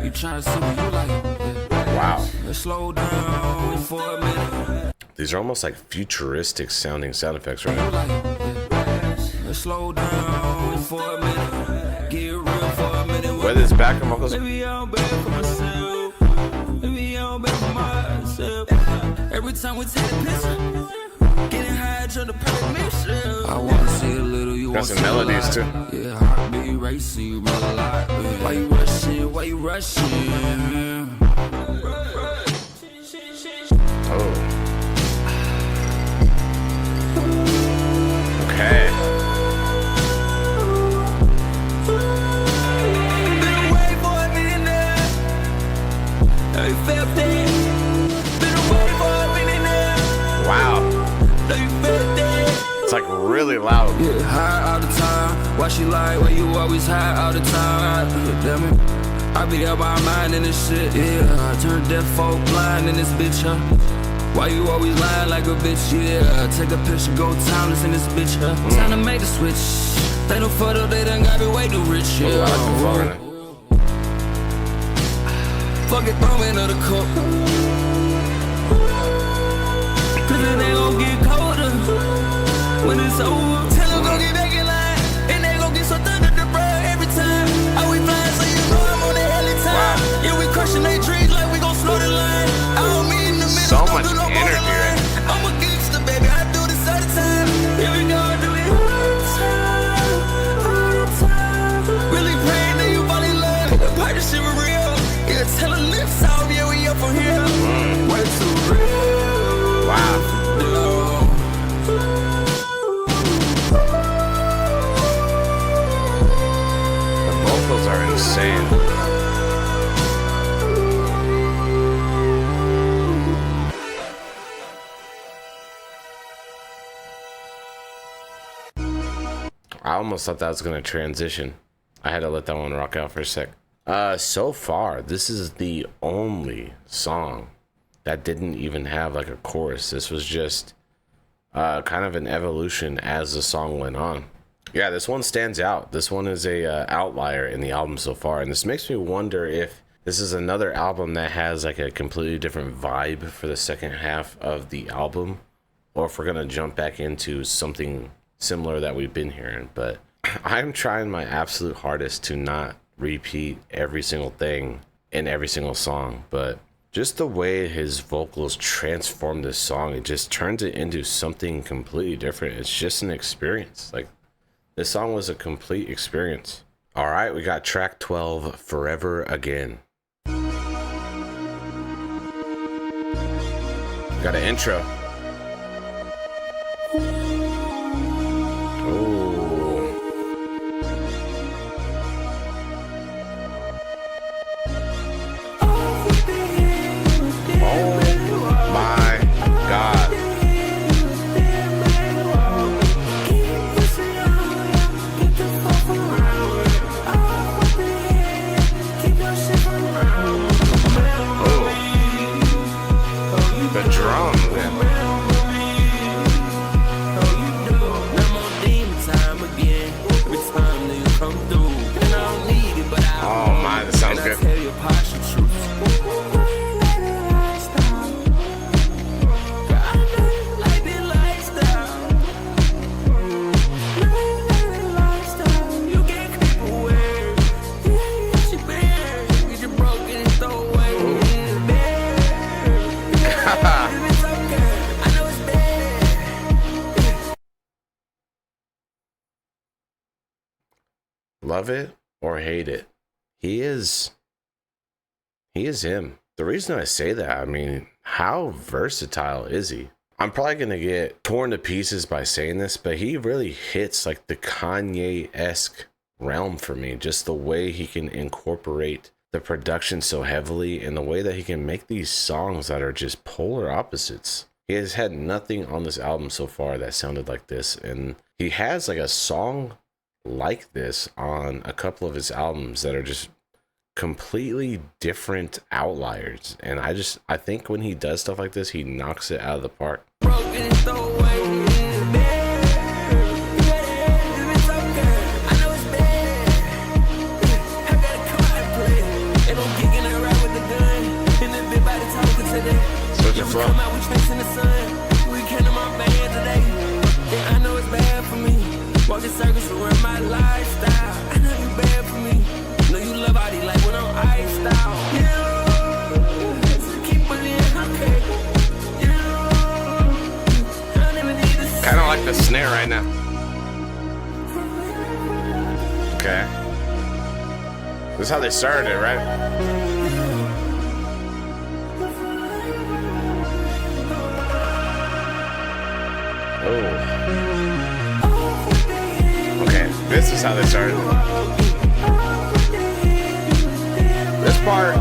B: You trying to see what you like.
A: Wow.
B: Let's slow down for a minute.
A: These are almost like futuristic sounding sound effects right now.
B: Let's slow down for a minute. Get real for a minute.
A: Whether it's back or vocals.
B: Maybe I'm bad for myself. Maybe I'm bad for myself. Every time we take a picture, getting high, trying to pay mission. I wanna see a little, you want
A: got some melodies too.
B: Yeah, heartbeat racing, you real alive. Why you rushing? Why you rushing?
A: Oh. Okay. Wow. It's like really loud.
B: Yeah, high all the time. Why she like, why you always high all the time? Damn it. I be out my mind in this shit, yeah. I turn deaf folk blind in this bitch, huh? Why you always lying like a bitch, yeah. Take a picture, go timeless in this bitch, huh? Time to make the switch. They no photo, they done got me way too rich, yeah. Fuck it, throw me another cup. Cause it ain't gon' get colder when it's over. Tell them go get back in line, and they gon' get so thunder the bread every time. Are we flying so you know I'm on the heli time? Yeah, we crushing they trees like we gon' slow the line. I don't mean in the middle,
A: so
B: don't
A: much
B: do no
A: energy.
B: borderline. I'm a gangster, baby, I do this all the time. Here we go, do it all the time. Really praying that you fall in love. The partnership is real. Yeah, tell her lips off, yeah, we up from here. Way too real.
A: Wow. The vocals are insane. I almost thought that was going to transition. I had to let that one rock out for a sec. So far, this is the only song that didn't even have like a chorus. This was just kind of an evolution as the song went on. Yeah, this one stands out. This one is a outlier in the album so far, and this makes me wonder if this is another album that has like a completely different vibe for the second half of the album, or if we're gonna jump back into something similar that we've been hearing. But I'm trying my absolute hardest to not repeat every single thing in every single song, but just the way his vocals transform this song, it just turns it into something completely different. It's just an experience. Like, this song was a complete experience. All right, we got track 12, Forever Again. Got an intro. Oh. Love it or hate it, he is him. The reason I say that, I mean, how versatile is he? I'm probably gonna get torn to pieces by saying this, but he really hits like the Kanye-esque realm for me. Just the way he can incorporate the production so heavily, and the way that he can make these songs that are just polar opposites. He has had nothing on this album so far that sounded like this, and he has like a song like this on a couple of his albums that are just completely different outliers. And I think when he does stuff like this, he knocks it out of the park. Switch your flow. Walking circles around my lifestyle. I know you bad for me. Know you love body like when I'm iced out. Keep believing, okay. Kind of like the snare right now. Okay. This is how they started it, right? Oh. This is how they started. This part.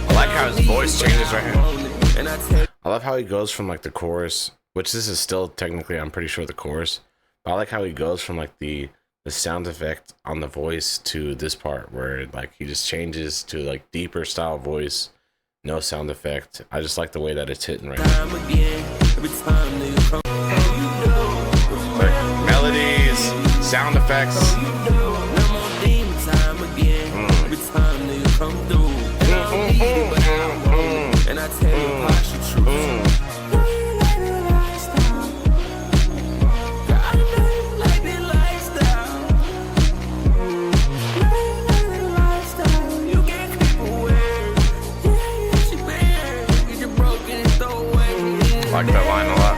A: I like how his voice changes right here. I love how he goes from like the chorus, which this is still technically, I'm pretty sure, the chorus. But I like how he goes from like the sound effect on the voice to this part where like he just changes to like deeper style voice, no sound effect. I just like the way that it's hitting right now. Like melodies, sound effects. And I tell you partial truth. I like that line a lot.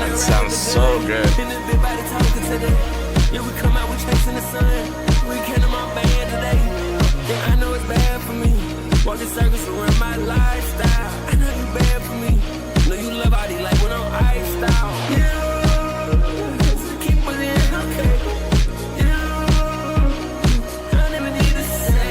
A: It sounds so good. Yeah, we come out, we chasing the sun. We came to my band today. Yeah, I know it's bad for me. Walking circles around my lifestyle. I know you bad for me. Know you love body like when I'm iced out. Yeah, keep believing, okay. Yeah, I never need to say.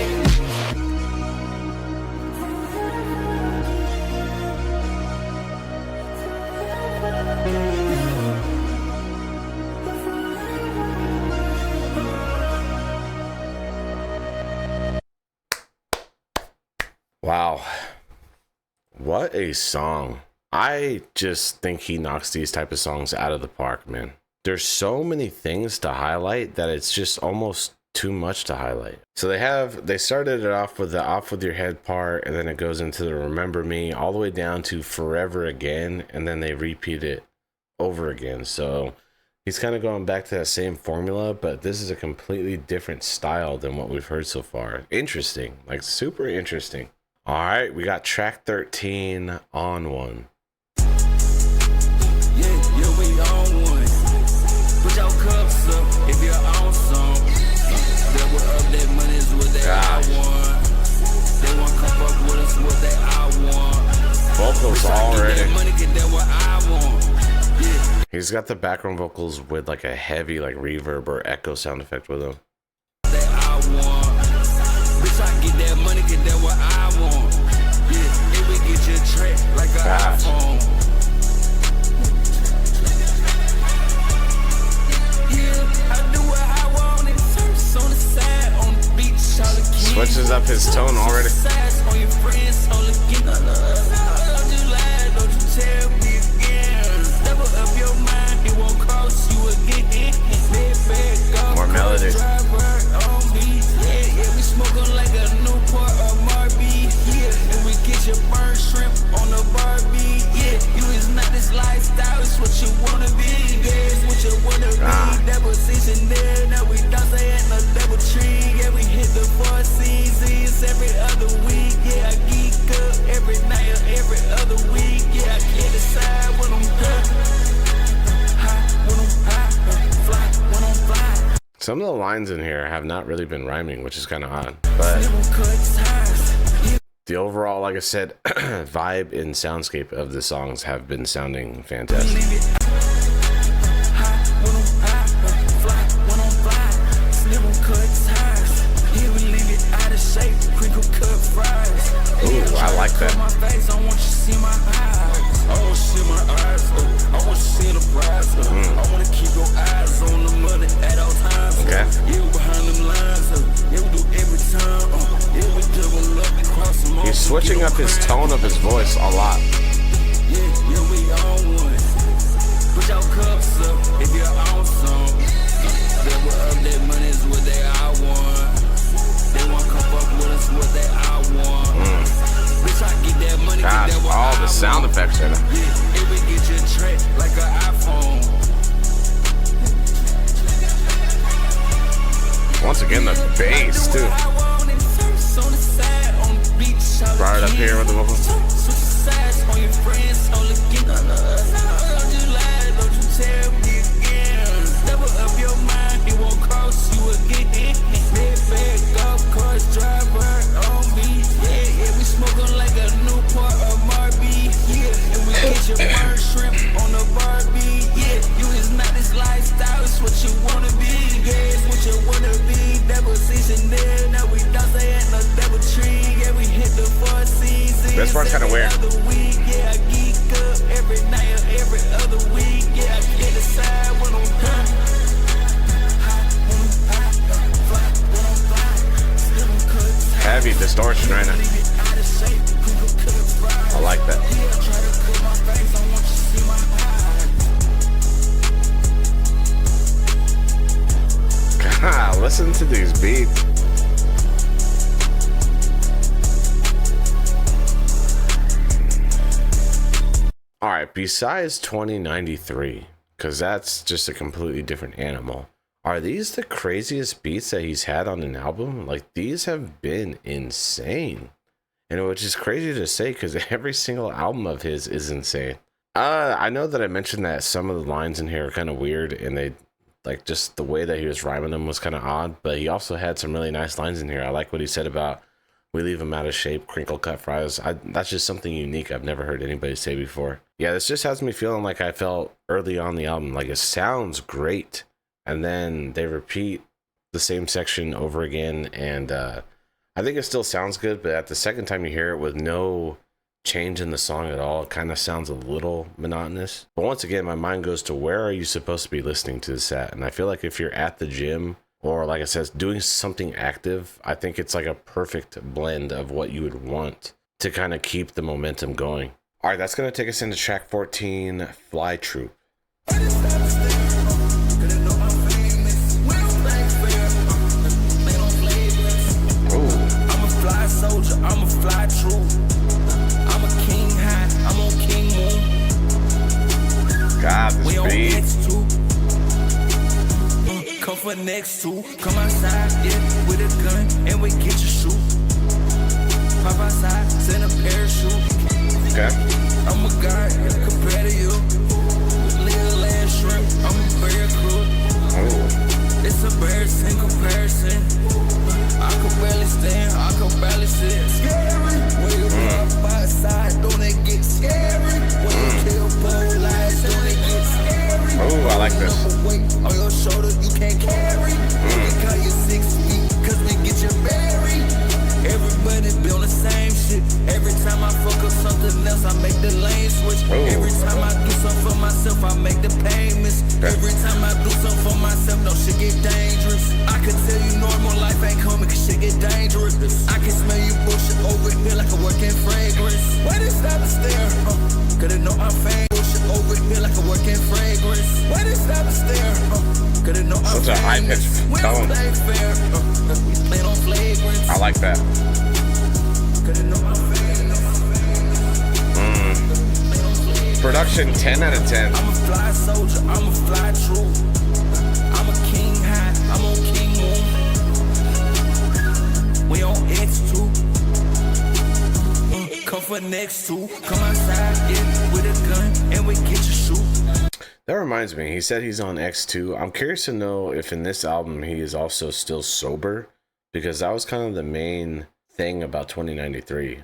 A: Wow, what a song. I just think he knocks these type of songs out of the park, man. There's so many things to highlight that it's just almost too much to highlight. So they started it off with the Off With Your Head part, and then it goes into the Remember Me all the way down to Forever Again, and then they repeat it over again. So he's kind of going back to that same formula, but this is a completely different style than what we've heard so far. Interesting, like super interesting. All right, we got track 13, On One.
C: Yeah, we on one. Put your cups up if you're on some. They will up that money is what they all want. They want to come up with us what they all want.
A: Vocals already.
C: Money get that what I want. Yeah.
A: He's got the background vocals with like a heavy like reverb or echo sound effect with him.
C: They all want. Bitch, I get that money, get that what I want. Yeah, if we get your track like an iPhone. Yeah, I do what I want. It first on the side, on the beach,
A: switches up his tone already.
C: On your friends, on the geek. Don't you lie, don't you tell me again. Never up your mind, it won't cross you again.
A: More melody.
C: Yeah, we smoking like a Newport or Marby. Yeah, and we get
A: Some of the lines in here have not really been rhyming, which is kind of odd. But the overall, like I said, vibe and soundscape of the songs have been sounding fantastic. Ooh, I like that. Okay. He's switching up his tone of his voice a lot.
C: Put your cups up if you're awesome. Double up their money is what they all want. They want to come fuck with us what they all want. Bitch, I get that money.
A: God, all the sound effects are there.
C: Yeah, it will get you a track like an iPhone.
A: Once again, the bass too. Brought it up here with the vocals.
C: Lifestyle is what you wanna be. Yeah, it's what you wanna be. That position there. Now we don't say at no double tree. Yeah, we hit the 4 seasons.
A: This part's kind of weird.
C: Yeah, I geek up every night or every other week. Yeah, I get decide when I'm done.
A: Heavy distortion right now. I like that. God, listen to these beats. All right, besides 2093, because that's just a completely different animal. Are these the craziest beats that he's had on an album? Like, these have been insane. And which is crazy to say because every single album of his is insane. I know that I mentioned that some of the lines in here are kind of weird and they, like, just the way that he was rhyming them was kind of odd, but he also had some really nice lines in here. I like what he said about, we leave him out of shape, crinkle cut fries. That's just something unique I've never heard anybody say before. Yeah, this just has me feeling like I felt early on the album. Like, it sounds great. And then they repeat the same section over again. And I think it still sounds good, but at the second time you hear it with no change in the song at all, it kind of sounds a little monotonous. But once again, my mind goes to, where are you supposed to be listening to this at? And I feel like if you're at the gym, or like I said, doing something active, I think it's like a perfect blend of what you would want to kind of keep the momentum going. All right, that's going to take us into track 14, Flytroop.
C: Soldier, I'm a fly true. I'm a king high, I'm on king moon.
A: God, this beat.
C: Come for next two. Come outside, yeah, with a gun, and we get your shoe. Pop outside, send a parachute.
A: Okay.
C: I'm a guy compared to you. Little land shrimp, I'm a bear crew.
A: Oh.
C: It's embarrassing comparison. I could barely stand, I could barely sit. Scary. When you walk outside, don't it get scary? When you kill bold lies, don't it get scary?
A: Oh, I like this.
C: Weight on your shoulder, you can't carry. We call you 6 feet, cause we get you buried. Everybody be on the same shit. Every time I fuck up something else, I make the lane switch. Every time I do something for myself, I make the payments. Every time I do something for myself, no shit get dangerous. I can tell you normal life ain't coming, cause shit get dangerous. I can smell you bullshit over here like a working fragrance. Why did stop and stare? Cause they know I'm famous. Bullshit over here like a working fragrance. Why did stop and stare? Cause they know I'm
A: such a high-pitched tone.
C: We playing on flagrants.
A: I like that. Production 10 out of 10.
C: I'm a fly soldier, I'm a fly true. I'm a king high, I'm on king moon. We on X2. Come for next two. Come outside, yeah, with a gun, and we get your shoe.
A: That reminds me, he said he's on X2. I'm curious to know if in this album he is also still sober, because that was kind of the main thing about 2093.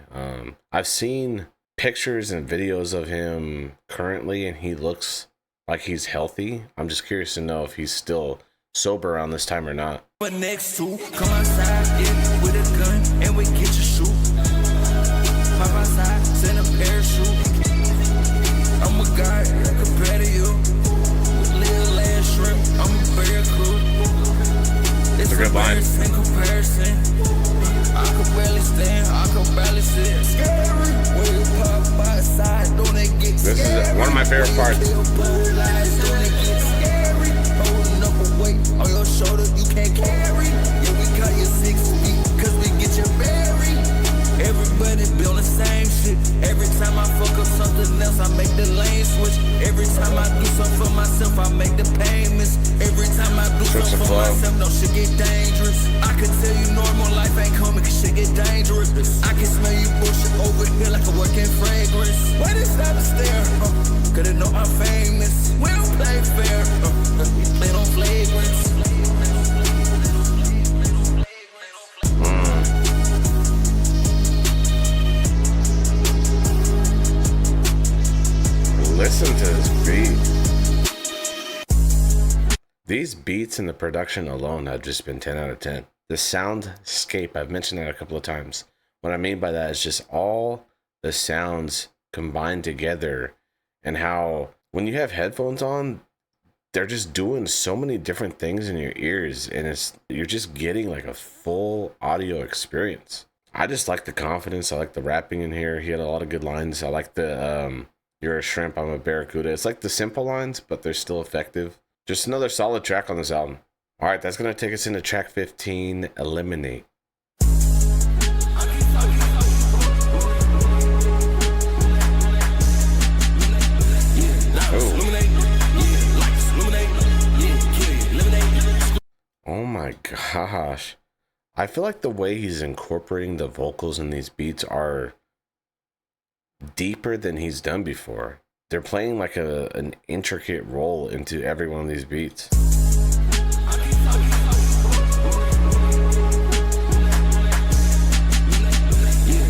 A: I've seen pictures and videos of him currently, and he looks like he's healthy. I'm just curious to know if he's still sober around this time or not.
C: But next to come outside, yeah, with a gun, and we get your shoot. Pop outside, send a parachute. I'm a guy compared to you. Little land shrimp, I'm a barracuda. It's
A: a good line.
C: In comparison, I could barely stand, I could barely sit. Scary. When you pop outside, don't they get
A: This is one of my favorite parts.
C: Holding up a weight on your shoulder, you can't carry. Yeah, we call you 6 feet, cause we get you buried. Everybody be on the same shit. Every time I fuck up something else, I make the lane switch. Every time I do something for myself, I make the payments. Every time I do something for myself, no shit get dangerous. I can tell you normal life ain't coming, cause shit get dangerous. I can smell you bullshit over here like a working fragrance. Why they stop to stare? Cause they know I'm famous. We don't play fair. We play on flagrants.
A: Listen to this beat. These beats and the production alone have just been 10 out of 10. The soundscape, I've mentioned that a couple of times. What I mean by that is just all the sounds combined together, and how when you have headphones on, they're just doing so many different things in your ears, and you're just getting like a full audio experience. I just like the confidence. I like the rapping in here. He had a lot of good lines. I like the you're a shrimp, I'm a barracuda. It's like the simple lines, but they're still effective. Just another solid track on this album. All right, that's going to take us into track 15, Eliminate. Oh my gosh. I feel like the way he's incorporating the vocals in these beats are deeper than he's done before. They're playing like an intricate role into every one of these beats.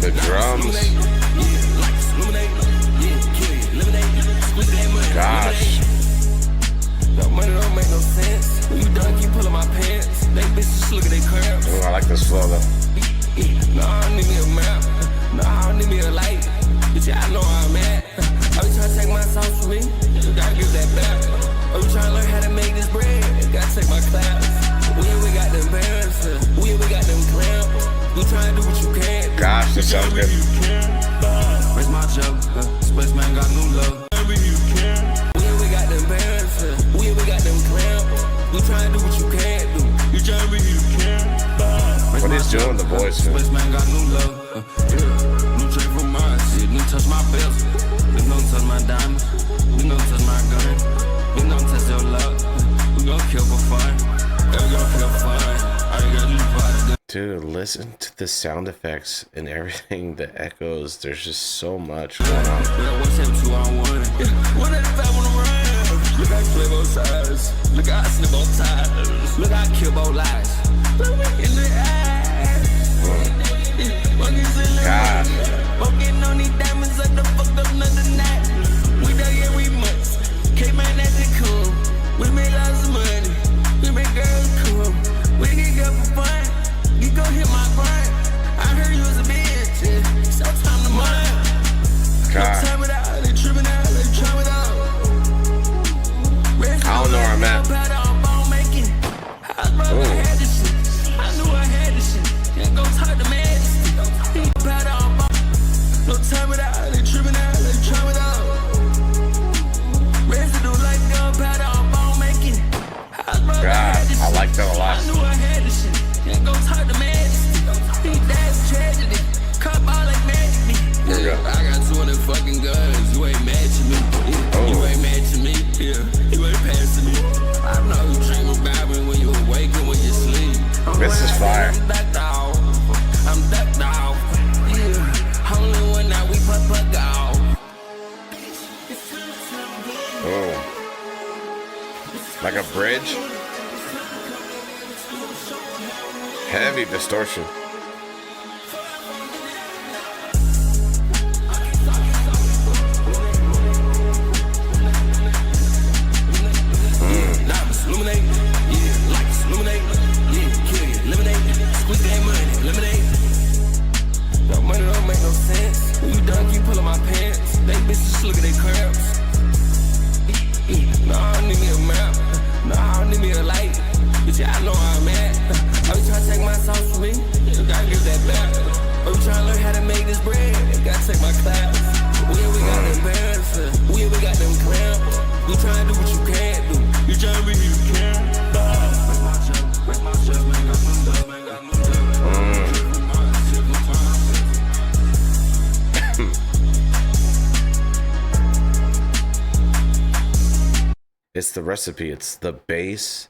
A: The drums. Gosh.
C: That money don't make no sense. When you done, keep pulling my pants. They bitches look at they cramps.
A: Ooh, I like this flow though.
C: Nah, I don't need me a map. Nah, I don't need me a light. Bitch, I know where I'm at. Are you trying to take my sauce from me? You gotta give that back. Are you trying to learn how to make this bread? You gotta take my class. We got them parents. We got them clamps. You trying to do what you can.
A: Gosh, this sounds good.
C: Where's my joke? Space man got new love. We got them parents. We got them clamps. You trying to do what you can do. You trying to be you can.
A: What he's doing with the voice, man.
C: Space man got new love. New train from Mars. You touch my bells. You don't touch my diamonds. You don't touch my gun. You don't touch your love. We gon' kill for fun. We gon' kill for fun. I ain't got you fight.
A: Dude, listen to the sound effects and everything, the echoes. There's just so much going on.
C: What's him 2 on 1? What if I wanna run? Look, I play both sides. Look, I snip both ties. Look, I kill both lies. Look me in the eye.
A: God.
C: Walking on these diamonds like the fucked up another night. We done every month. Came out as it cool. We made lots of money. We make girls cool. We get good for fun. You gon' hit my grind. I heard you was a bitch. Yeah. So time to mine.
A: God.
C: Time it out. They tripping out. They try it out.
A: I don't know where I'm at.
C: I had this shit. I knew I had this shit. Ain't gon' talk to majesty. No time it out. They tripping out. They try it out. Residue like gunpowder on bone making.
A: God, I like that a lot.
C: I knew I had this shit. Ain't gon' talk to majesty. That's tragedy. Cop all like magic.
A: Here we go.
C: I got 200 fucking guns. You ain't matching me. You ain't matching me. Yeah, you ain't passing me. I know you dream about me when you awake and when you sleep.
A: This is fire.
C: I'm ducked off. I'm ducked off. Yeah, only one now we put out.
A: Oh. heavy distortion.
C: Look at they crabs. Nah, I need me a map. Nah, I need me a light. Bitch, I know I'm at. Are you trying to take my sauce from me? You gotta give that back. Are you trying to learn how to make this bread? You gotta take my class. We got them parents. We got them clamps. You trying to do what you can't do. You trying to be who you can. Break my shit, man. Got some dub, man. Got some dub.
A: It's the recipe. It's the bass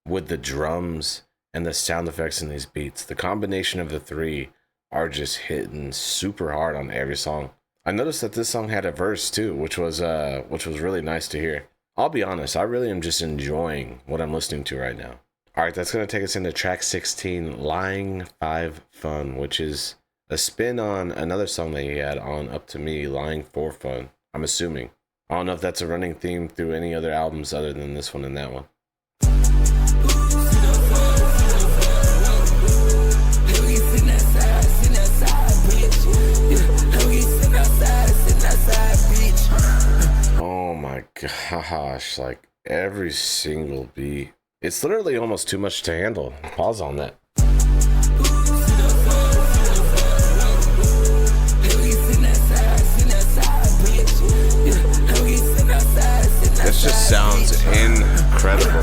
A: with the drums and the sound effects in these beats. The combination of the three are just hitting super hard on every song. I noticed that this song had a verse too, which was really nice to hear. I'll be honest, I really am just enjoying what I'm listening to right now. All right, that's gonna take us into track 16, Lying 5 Fun, which is a spin on another song that he had on Up to Me, Lying 4 Fun. I'm assuming. I don't know if that's a running theme through any other albums other than this one and that one. Oh my gosh, like every single beat. It's literally almost too much to handle. Pause on that. This just sounds incredible.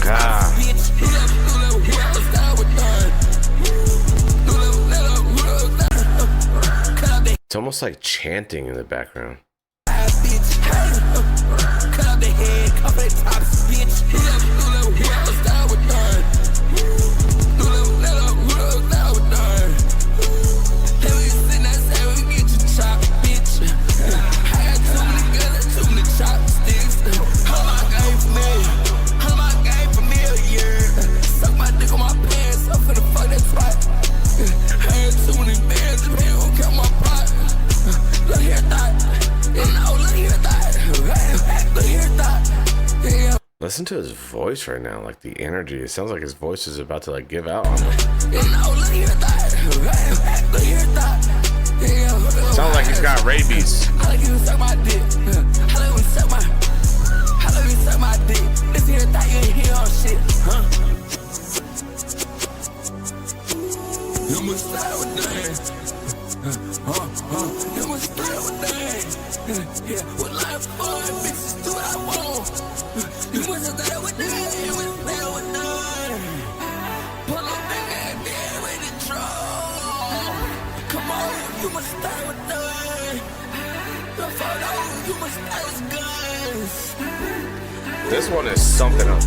A: God. It's almost like chanting in the background. Listen to his voice right now, like the energy. It sounds like his voice is about to like give out on him. Sounds like he's got rabies. This one is something else.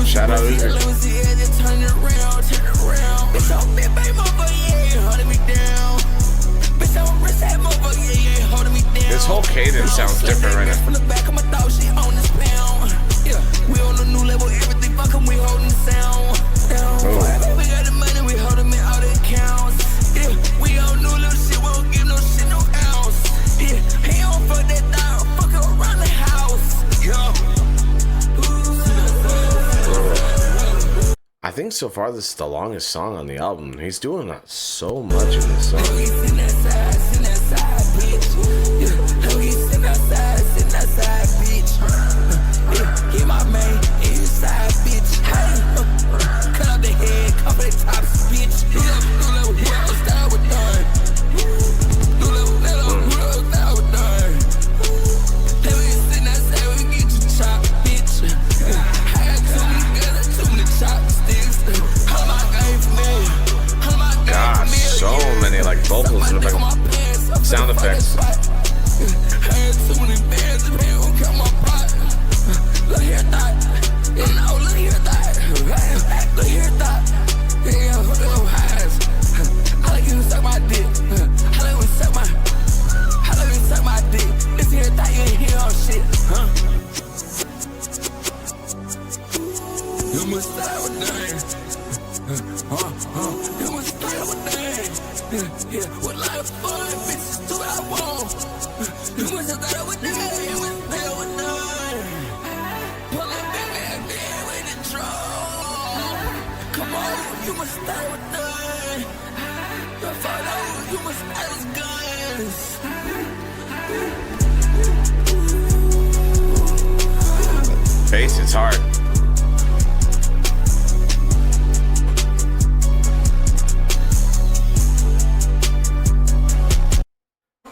A: Shout out Lyfe. This whole cadence sounds different right now. We on a new level, everything fucking we holding sound. We got the money, we hold them in all the accounts. We on new little shit, we don't give no shit no ounce. He don't fuck that dog, fuck around the house. I think so far this is the longest song on the album. He's doing so much in this song.
C: So many bands, the man won't count my pride. Look here, thought. You know, look here, thought. Look here, thought. Yeah, look at them highs. I like you to suck my dick. I like you to suck my. I like you to suck my dick. It's here, thought you ain't hear all shit, huh? You must stay with them. You must stay with them. Yeah, what life for? Bitches do what I want. You must stay with them. You must stay with them. Pull it back there with the drum. Come on, you must stay with them. You must stay with guns.
A: Bass, it's hard.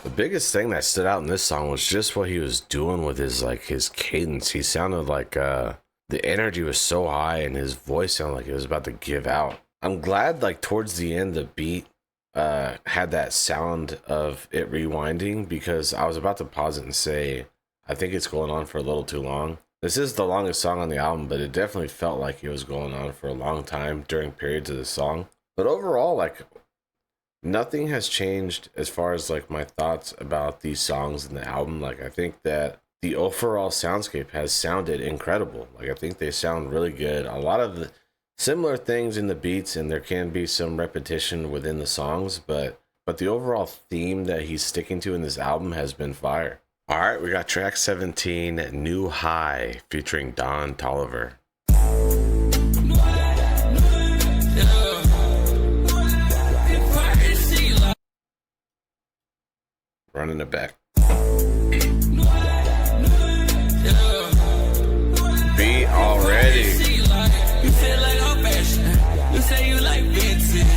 A: The biggest thing that stood out in this song was just what he was doing with his cadence. He sounded like the energy was so high and his voice sounded like it was about to give out. I'm glad like towards the end the beat had that sound of it rewinding, because I was about to pause it and say I think it's going on for a little too long. This is the longest song on the album, but it definitely felt like it was going on for a long time during periods of the song. But overall, like, nothing has changed as far as like my thoughts about these songs in the album. Like, I think that the overall soundscape has sounded incredible. Like, I think they sound really good. A lot of the similar things in the beats, and there can be some repetition within the songs, but the overall theme that he's sticking to in this album has been fire. All right, we got track 17, New High, featuring Don Toliver. Running it back. Beat already.
C: You feel like I'm fashion. You say you like vintage.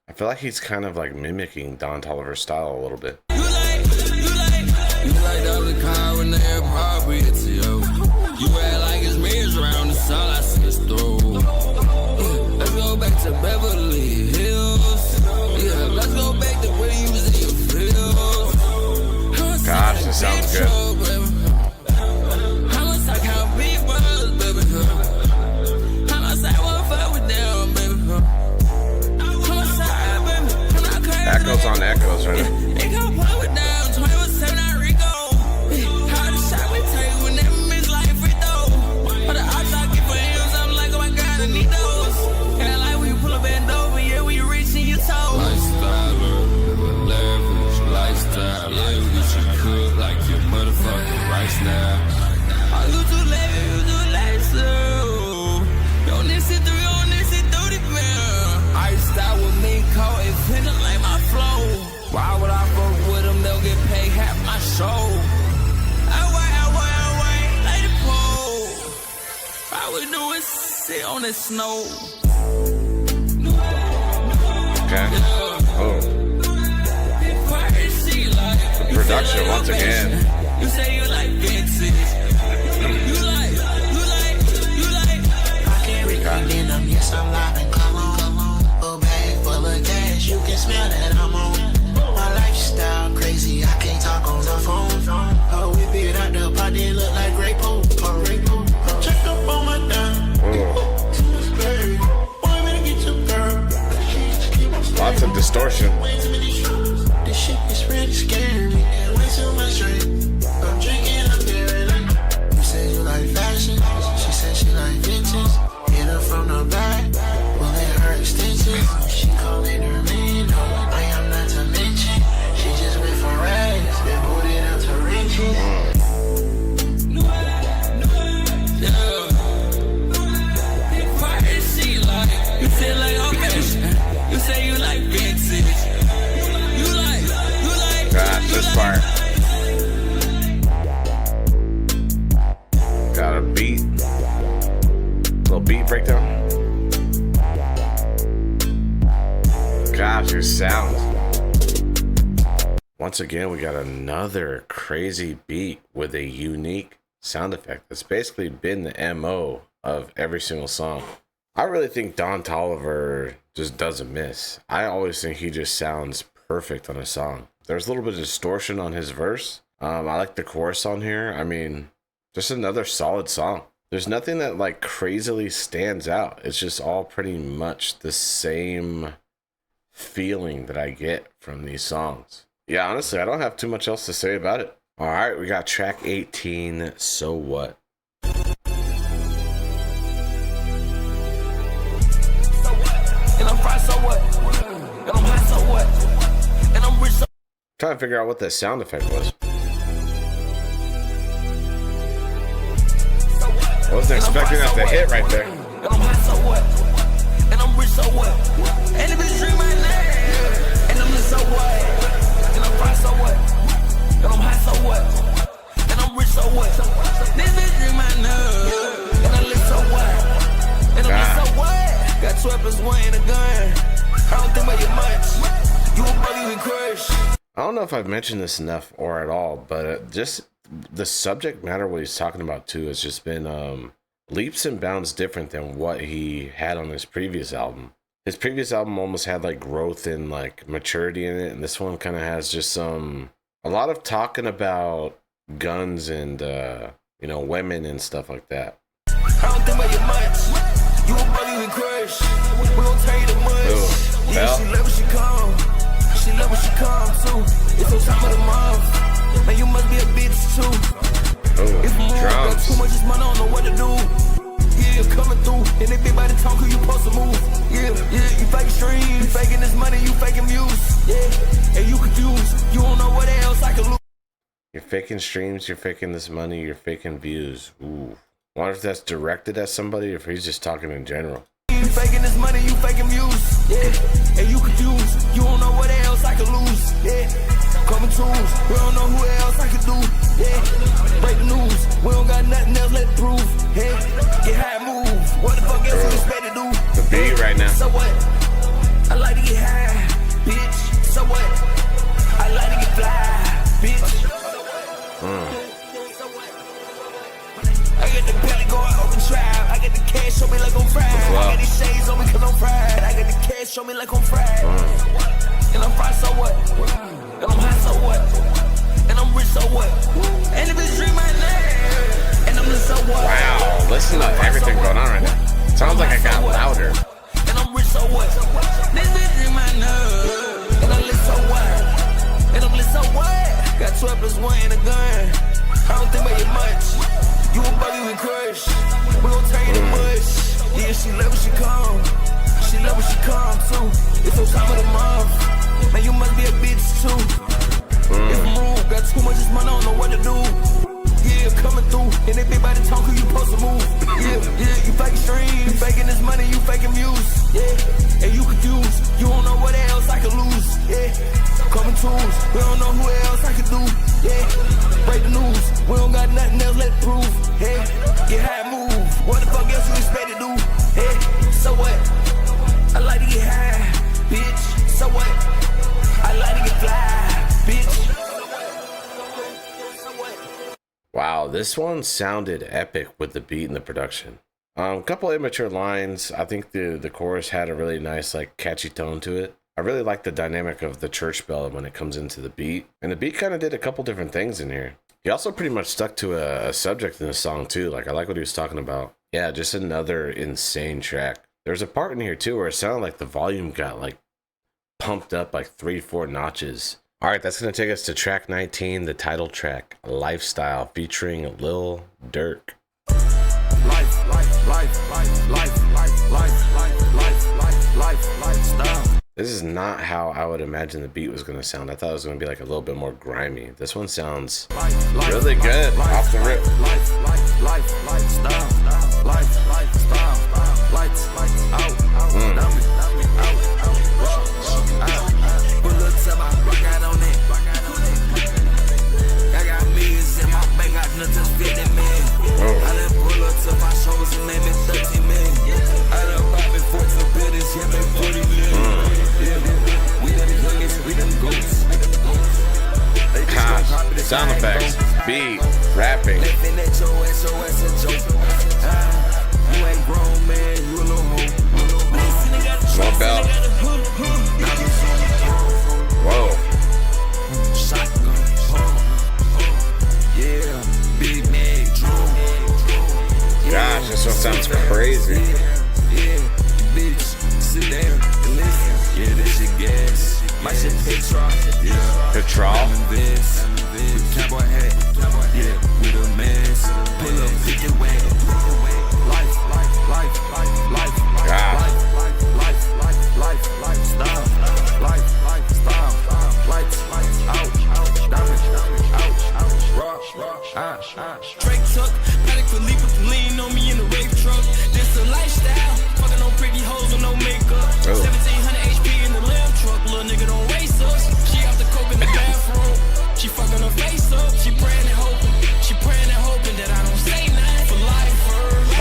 A: I feel like he's kind of like mimicking Don Toliver's style a little bit.
C: You like the other car when they're appropriate to you. You act like it's mirrors around the sun, I see it's through. Let's go back to Beverly Hills. Yeah, let's go back to where you was in your field.
A: Gosh, this sounds good.
C: How much I count big brothers, baby? How much I want to fuck with them, baby? How much I, baby? I'm not crazy.
A: Echoes on echoes, right?
C: They gon' play with them. 24/7 I Rico. How the shot we take when they miss like free throw. For the odds I get for heels, I'm like, oh my god, I need those. And like when you pull a band over, yeah, when you reaching your toes.
B: Lifestyle, leverage, lifestyle. Yeah, you should cook like your motherfucking rice now.
C: Oh, you too late, you too late, so. Yo, this is through the man. I style with me, call it finna like my flow. Why would I fuck with them? They'll get paid half my show. I wait, like the pole. All we do is sit on the snow.
A: Okay. Oh. The production once again.
C: You say you like vintage. You like.
F: I can't read them, yes, I'm live and come on. A bag full of cash, you can smell that I'm on. My lifestyle crazy, I can't talk on the phone. Oh, we beat out the party, look like Grey Pope. Check up on my dime.
A: Lots of distortion.
F: This shit is really scaring me. Way too much drink. I'm drinking up there. You say you like fashion. She said she like vintage. Hit her from the back. Pulling her extensions. She calling her man. I am not to mention. She just went for rags. Then put it out to riches.
C: You feel like I'm fashion. You say you like vintage. You like.
A: Gosh, this part. Got a beat. Little beat breakdown. Gosh, your sounds. Once again, we got another crazy beat with a unique sound effect. That's basically been the MO of every single song. I really think Don Toliver just doesn't miss. I always think he just sounds perfect on a song. There's a little bit of distortion on his verse. I like the chorus on here. I mean, just another solid song. There's nothing that like crazily stands out. It's just all pretty much the same feeling that I get from these songs. Yeah, honestly, I don't have too much else to say about it. All right, we got track 18, So What? Trying to figure out what that sound effect was. I wasn't expecting that to hit right there.
C: Got 12 plus 1 in a gun. I don't think about you much. You a buggy with crush.
A: I don't know if I've mentioned this enough or at all, but just the subject matter, what he's talking about too, has just been leaps and bounds different than what he had on his previous album. His previous album almost had like growth and like maturity in it, and this one kind of has just a lot of talking about guns and you know, women and stuff like that.
C: I don't think about you much. You a buggy with crush. We gon' tell you the much. Yeah, she love when she come. She love when she come too. It's the time of the month. Man, you must be a bitch too. If you got too much money, I don't know what to do. Yeah, coming through. And if everybody talk, who you supposed to move? Yeah, you faking streams. You faking this money, you faking views. Yeah, and you confused. You don't know what else I can lose.
A: You're faking streams, you're faking this money, you're faking views. Ooh. Wonder if that's directed at somebody or if he's just talking in general.
C: You faking this money, you faking views. Yeah, and you confused. You don't know what else I can lose. Yeah, coming tools. We don't know who else I can do. Yeah, break the news. We don't got nothing else left to prove. Hey, get high and move. What the fuck else we expect to do?
A: The beat right now.
C: So what? I like to get high, bitch. So what? I like to get fly, bitch. I get the belly going open trial. I get the cash, show me like I'm fried. I got these shades on me cause I'm fried. I got the cash, show me like I'm fried. And I'm fried, so what? And I'm high, so what? And I'm rich, so what? And if it's dream my name, and I'm lit, so what?
A: Wow, listen to everything going on right now. Sounds like I got louder.
C: And I'm rich, so what? This bitch dream my name, and I'm lit, so what? And I'm lit, so what? Got 12 plus 1 in a gun. I don't think about you much. You a buggy with crush. We gon' tell you the bush. Yeah, she love when she come. She love when she come too. It's the time of the month. Man, you must be a bitch too. If I'm rude, got too much money, I don't know what to do. Yeah, coming through. And if everybody talk, who you supposed to move? Yeah, you faking streams. You faking this money, you faking views. Yeah, and you confused. You don't know what else I can lose. Yeah, coming tools. We don't know who else I can do. Yeah, break the news. We don't got nothing else left to prove. Hey, get high and move. What the fuck else you expect to do? Hey, so what? I like to get high, bitch. So what? I like to get fly, bitch.
A: Wow, this one sounded epic with the beat and the production. Couple immature lines. I think the chorus had a really nice, like, catchy tone to it. I really like the dynamic of the church bell when it comes into the beat. And the beat kind of did a couple different things in here. He also pretty much stuck to a subject in the song too. Like, I like what he was talking about. Yeah, just another insane track. There's a part in here too where it sounded like the volume got like pumped up like 3-4 notches. All right, that's going to take us to track 19, the title track, Lyfestyle, featuring Lil Durk. This is not how I would imagine the beat was going to sound. I thought it was going to be like a little bit more grimy. This one sounds really good off the rip. Sound effects, beat, rapping. Small belt. Whoa. here.
B: Bitch, sit down and listen. Yeah, that shit gas. My shit petrol. Yeah.
A: Petrol?
B: With cowboy hat. Yeah, with a mask. Pull up, pick it wet. Life. Lifestyle. Lifestyle. Lights out. Diamonds out. Rock.
C: Drake tuck, Panic Philippe with the lean on me in the rape truck. This a lifestyle, fucking on pretty hoes with no makeup. 1700 HP in the lamb truck, little nigga don't race us. She off the coke in the bathroom, she fucking her face up. She praying and hoping that I don't say nothing for life.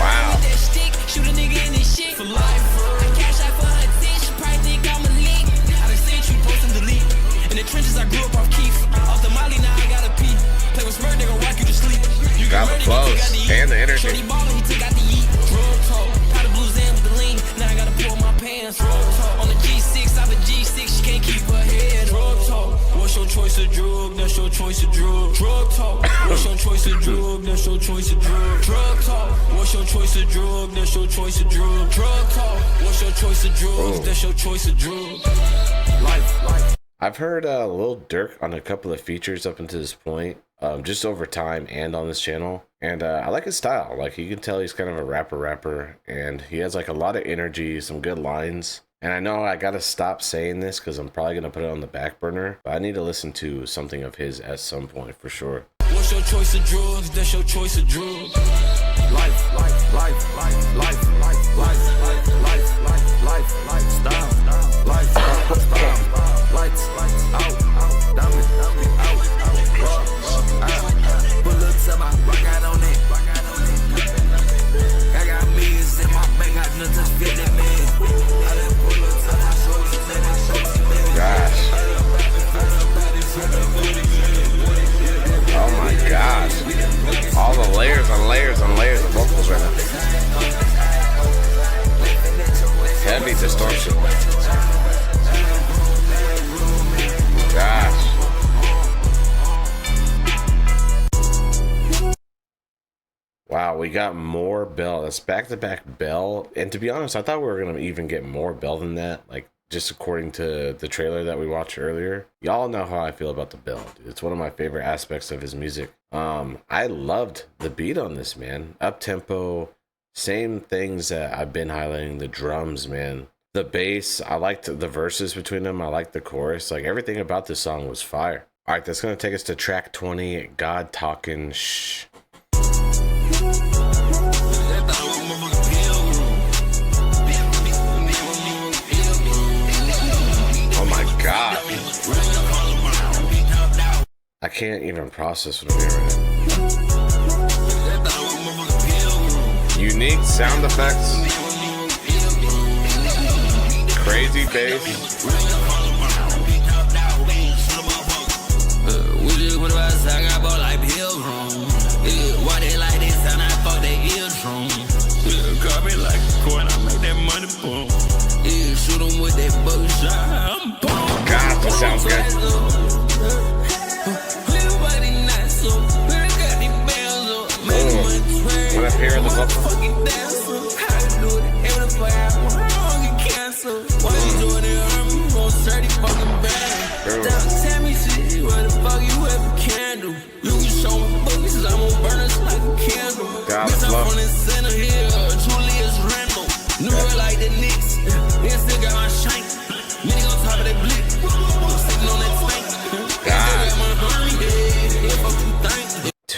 A: Wow.
C: With that stick, shoot a nigga in this shit for life. I cash out for her dick, she probably think I'm a leak. I done seen you post and delete. In the trenches I grew up off Keith. Off the Molly now I gotta pee. Play with Smurf, they gon' rock you to sleep. You
A: got the flows and the energy.
C: Shorty ballin', he took out the Yeat. Drug toe, powder blues in with the lean. Now I gotta pull my pants. Drug toe, on the G6, I'm a G6, she can't keep her head. Drug toe, what's your choice of drug? That's your choice of drug. Drug toe, what's your choice of drug? That's your choice of drug. Drug toe, what's your choice of drug? That's your choice of drug. Drug toe, what's your choice of drugs? That's your choice of drug. Life.
A: I've heard Lil Durk on a couple of features up until this point, just over time and on this channel. And I like his style. Like, you can tell he's kind of a rapper, and he has like a lot of energy, some good lines. And I know I gotta stop saying this because I'm probably gonna put it on the back burner, but I need to listen to something of his at some point for sure.
C: What's your choice of drugs? That's your choice of drugs.
B: Lifestyle. Lights out. Diamonds out. Rock. Pull up to my rock out on it. I got millions in my bank, I done touch 50 million. I done pull up to my shoulders.
A: Gosh. Oh my gosh. All the layers on layers on layers of vocals right now. Heavy distortion. Gosh. Wow, we got more bell. That's back-to-back bell. And to be honest, I thought we were going to even get more bell than that. Like, just according to the trailer that we watched earlier. Y'all know how I feel about the bell, dude. It's one of my favorite aspects of his music. I loved the beat on this, man. Up-tempo, same things that I've been highlighting. The drums, man. The bass, I liked the verses between them. I liked the chorus. Like, everything about this song was fire. All right, that's going to take us to track 20, God Talkin Shhh. Oh my God. I can't even process what I'm hearing right now. Unique sound effects. Crazy bass.
B: We just went about I got bought like pills wrong. Why they like this and I fuck their ears wrong. Call me like a coin, I make that money boom. Shoot them with that buckshot, I'm boom.
A: God, that sounds good. When I hear the vocal.
B: Tell me shit, what the fuck you ever can do. You can show me books, I'm gonna burn us like a candle. Bitch, I'm on the center here, Julius Randle. New York like the Knicks, they still got my shank. Nigga on top of that blick, sitting on that tank.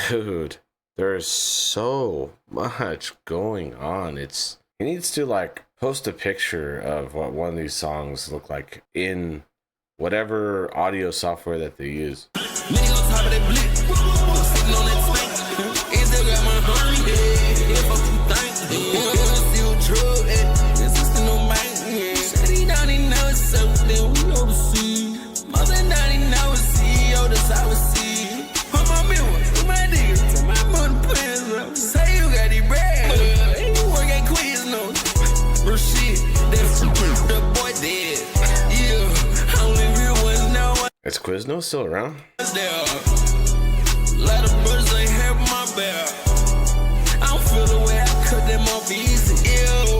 A: Dude, there's so much going on. He needs to like post a picture of what one of these songs look like in whatever audio software that they use.
B: Nigga on top of that blick, sitting on that tank. They still got my honey, yeah, fuck you think. Still drug, existing on my hand. Said he don't even know it's something we oversee. More than 99 CEO, that's how we see. I'm on me, with my niggas, tell my money pants up. Say you got the bread, and you work at Quiz, no. Bro, shit, that's the boy dead. Yeah, only real ones know.
A: Is Quizno still around?
B: There. Let the birds ain't have my bell. I don't feel the way I cut them off easy. Ew.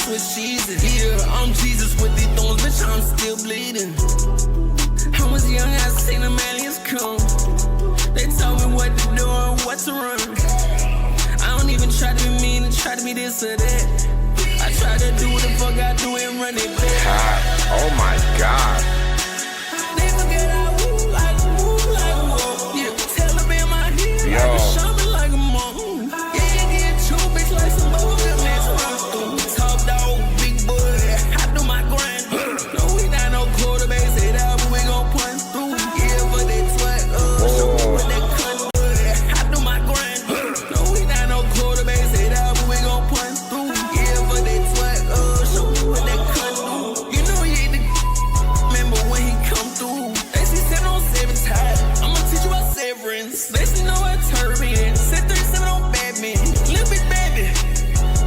C: Swiss cheesing. Yeah, I'm Jesus with these thorns, bitch, I'm still bleeding. I was young, I seen them aliens come. They told me what to do and what to run. I don't even try to be mean and try to be this or that. I try to do what the fuck I do and run it back.
A: God. Oh my God.
C: They forget I move like whoa. Yeah, tell them in my head like a shaman, like a monk. Yeah, get two bitch like some bullshit. Top dog, big boy, I do my grind. No, we not no quarterback, say that, but we gon' punch through. Yeah, but they sweat, show me what they cunt do. I do my grind. No, we not no quarterback, say that, but we gon' punch through. Yeah, but they sweat, show me what they cunt do. You know he ain't the remember when he come through. They see 7 on 7 tired. I'ma teach you about severance. They see no turbine. Set 37 on Batman. Little bit baby.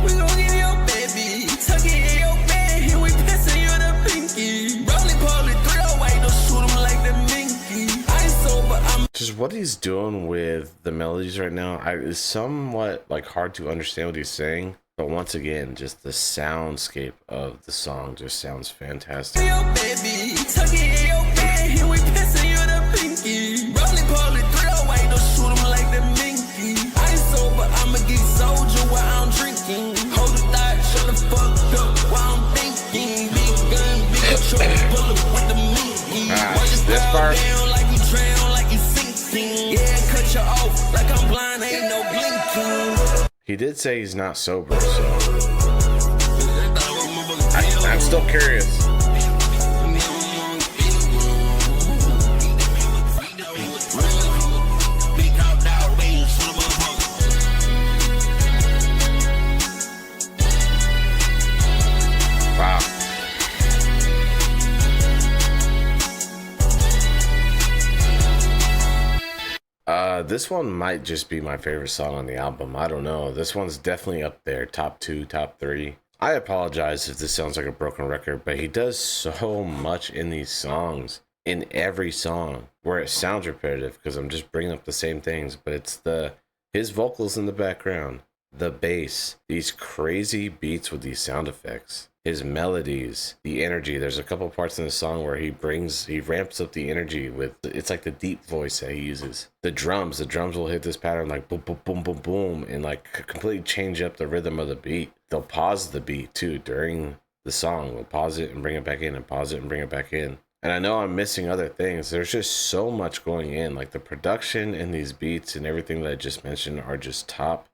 C: We gon' give you your baby. Tuck it in your bed. Here we pissing you the pinky. Rolling poly 308. Don't shoot him like the minky. I ain't sober. I'm
A: Just what he's doing with the melodies right now is somewhat like hard to understand what he's saying. But once again, just the soundscape of the song just sounds fantastic.
C: your baby. Tuck it in your bed. Here we pissing you the pinky. Rolling poly 308. Don't shoot him like the minky. I ain't sober. I'm a geek soldier while I'm drinking. Hold the thought, shut the fuck up while I'm thinking. Big gun, big truck, bullet with the minky.
A: This part.
C: Down like you drown, like you sinking. Yeah, cut you off like I'm blind, ain't no blinking.
A: He did say he's not sober, so I'm still curious. Wow. This one might just be my favorite song on the album. I don't know. This one's definitely up there. Top 2, top 3. I apologize if this sounds like a broken record, but he does so much in these songs, in every song, where it sounds repetitive because I'm just bringing up the same things, but it's his vocals in the background, the bass, these crazy beats with these sound effects, his melodies, the energy. There's a couple parts in the song where he ramps up the energy with, it's like the deep voice that he uses. The drums will hit this pattern like boom, boom, boom, boom, boom, and like completely change up the rhythm of the beat. They'll pause the beat too during the song. They'll pause it and bring it back in and pause it and bring it back in. And I know I'm missing other things. There's just so much going in. Like the production and these beats and everything that I just mentioned are just top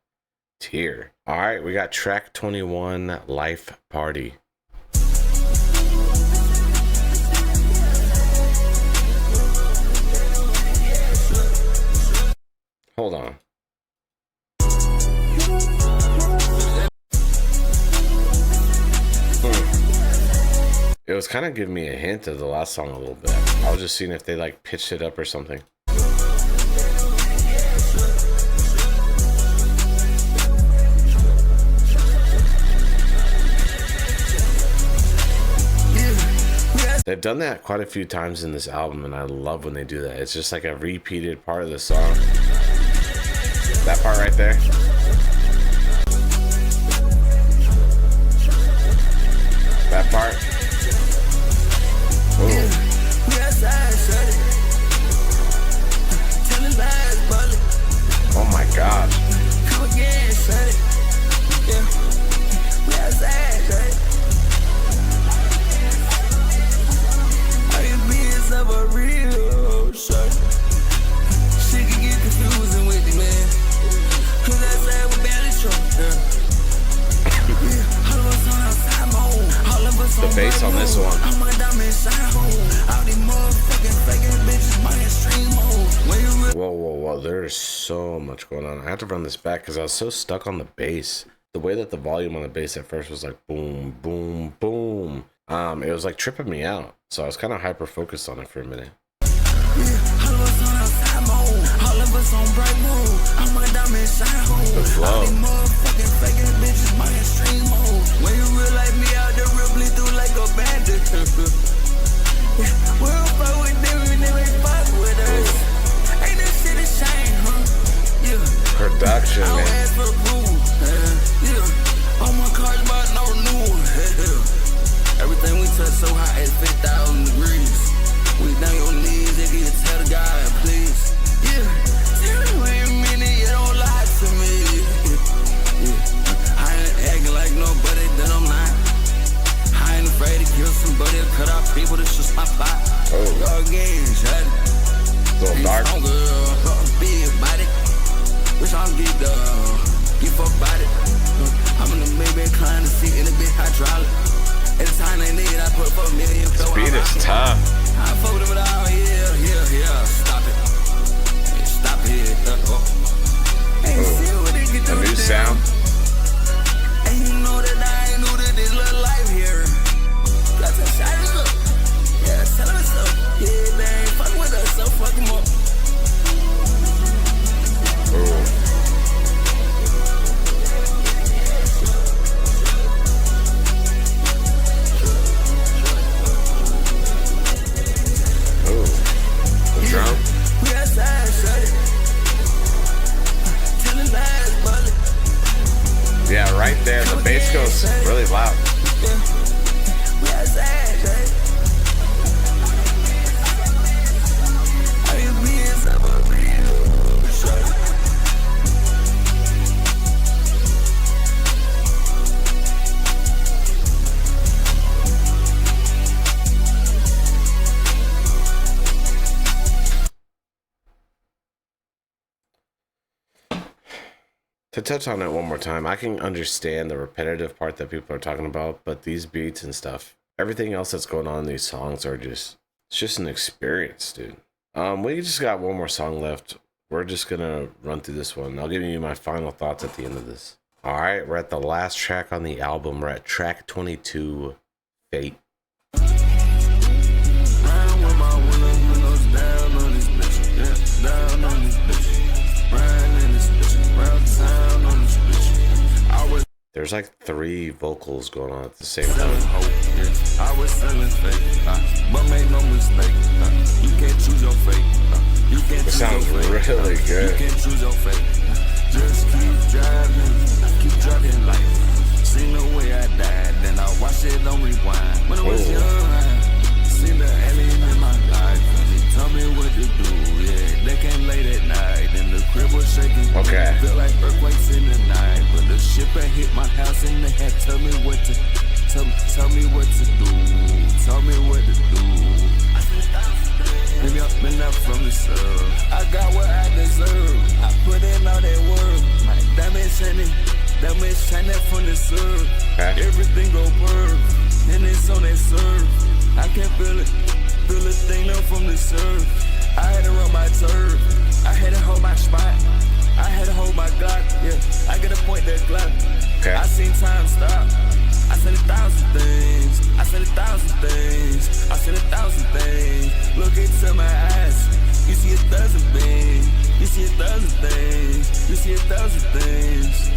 A: tier. All right, we got track 21, Lyfe Party. Hold on. It was kind of giving me a hint of the last song a little bit. I was just seeing if they like pitched it up or something. They've done that quite a few times in this album, and I love when they do that. It's just like a repeated part of the song. That part right there. That part. Ooh. Oh my God.
C: Of a real shirt. Shit can get confusing with it, man. Cause that side we barely trunk. All of us on outside mode. All of us
A: the
C: on
A: bass on this one.
C: I'm a diamond shine home. All these motherfucking faking bitches, my extreme mode.
A: Whoa. There's so much going on. I have to run this back because I was so stuck on the bass. The way that the volume on the bass at first was like boom, boom, boom. It was like tripping me out. So I was kind of hyper focused on it for a minute.
C: All of us on outside mode. All of us on bright mode. I'm a diamond shine home.
A: The flow.
C: All these motherfucking faking bitches, my extreme mode. When you real like me out there, real bleed through like a bandit. We'll fuck with them and they ain't fuck with us. Ain't this shit a shame, huh? Yeah.
A: Production, man.
C: Yeah. All my cars, but no new one. again, shut it.
A: A little dark.
C: Big body. Wish I'm geeked up. Give fuck about it. I'm in the Maybach climb the seat in the big hydraulic. At the time they need, I put for $1 million.
A: Speed is tough.
C: I fuck with them all, yeah. Stop it. Yeah, stop it. Ain't see what they can do.
A: A new sound.
C: And you know that I ain't new to this little life here. Got to shine it up. Yeah, tell them so. Yeah, they ain't fucking with us, so fuck them up.
A: Drum.
C: We outside, shut it. Telling lies, bullet.
A: Yeah, right there. The bass goes really loud.
C: We outside, shut it. Are you being somebody? Shut it.
A: To touch on it one more time, I can understand the repetitive part that people are talking about, but these beats and stuff, everything else that's going on in these songs are just, it's just an experience, dude. We just got one more song left. We're just gonna run through this one. I'll give you my final thoughts at the end of this. All right, we're at the last track on the album. We're at track 22, Fate. There's like 3 vocals going on at the same time.
C: I was selling fake, but make no mistake. You can't choose your fate. You can't
A: It sounds really good.
C: You can't choose your fate. Just keep driving life. Seen the way I died, then I watched it on rewind. When I was young, I seen the alien in my life. Tell me what to do, yeah. They came late at night, and the crib was shaking.
A: Okay.
C: Felt like earthquakes in the night, but the ship had hit my house, and they had tell me what to do. Tell me what to do. Maybe I've been up from the sun. I got what I deserve. I put in all that work. My diamond shining from the sun.
A: Okay.
C: Everything go perfect, and it's on that surf. I can feel it. Feel the thing up from the surf. I had to run my turf. I had to hold my spot. I had to hold my Glock. Yeah, I gotta point that Glock.
A: Okay.
C: I seen time stop. I said 1,000 things. I said 1,000 things. I said 1,000 things. Look into my eyes. You see 1,000 things. You see 1,000 things. You see 1,000 things.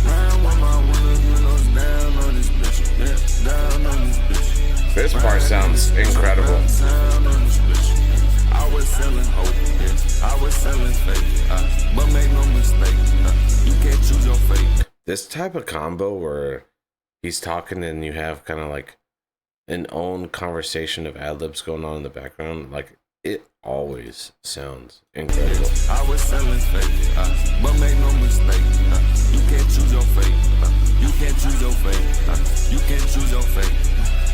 C: Round with my windows down on this bitch. Yeah, down on this bitch.
A: This part sounds incredible.
C: I was selling hope, I was selling fake, but make no mistake, you can't choose your fate.
A: This type of combo where he's talking and you have kind of like an own conversation of ad-libs going on in the background, like it always sounds incredible.
C: I was selling fake, but make no mistake, you can't choose your fate, you can't choose your fate, you can't choose your fate.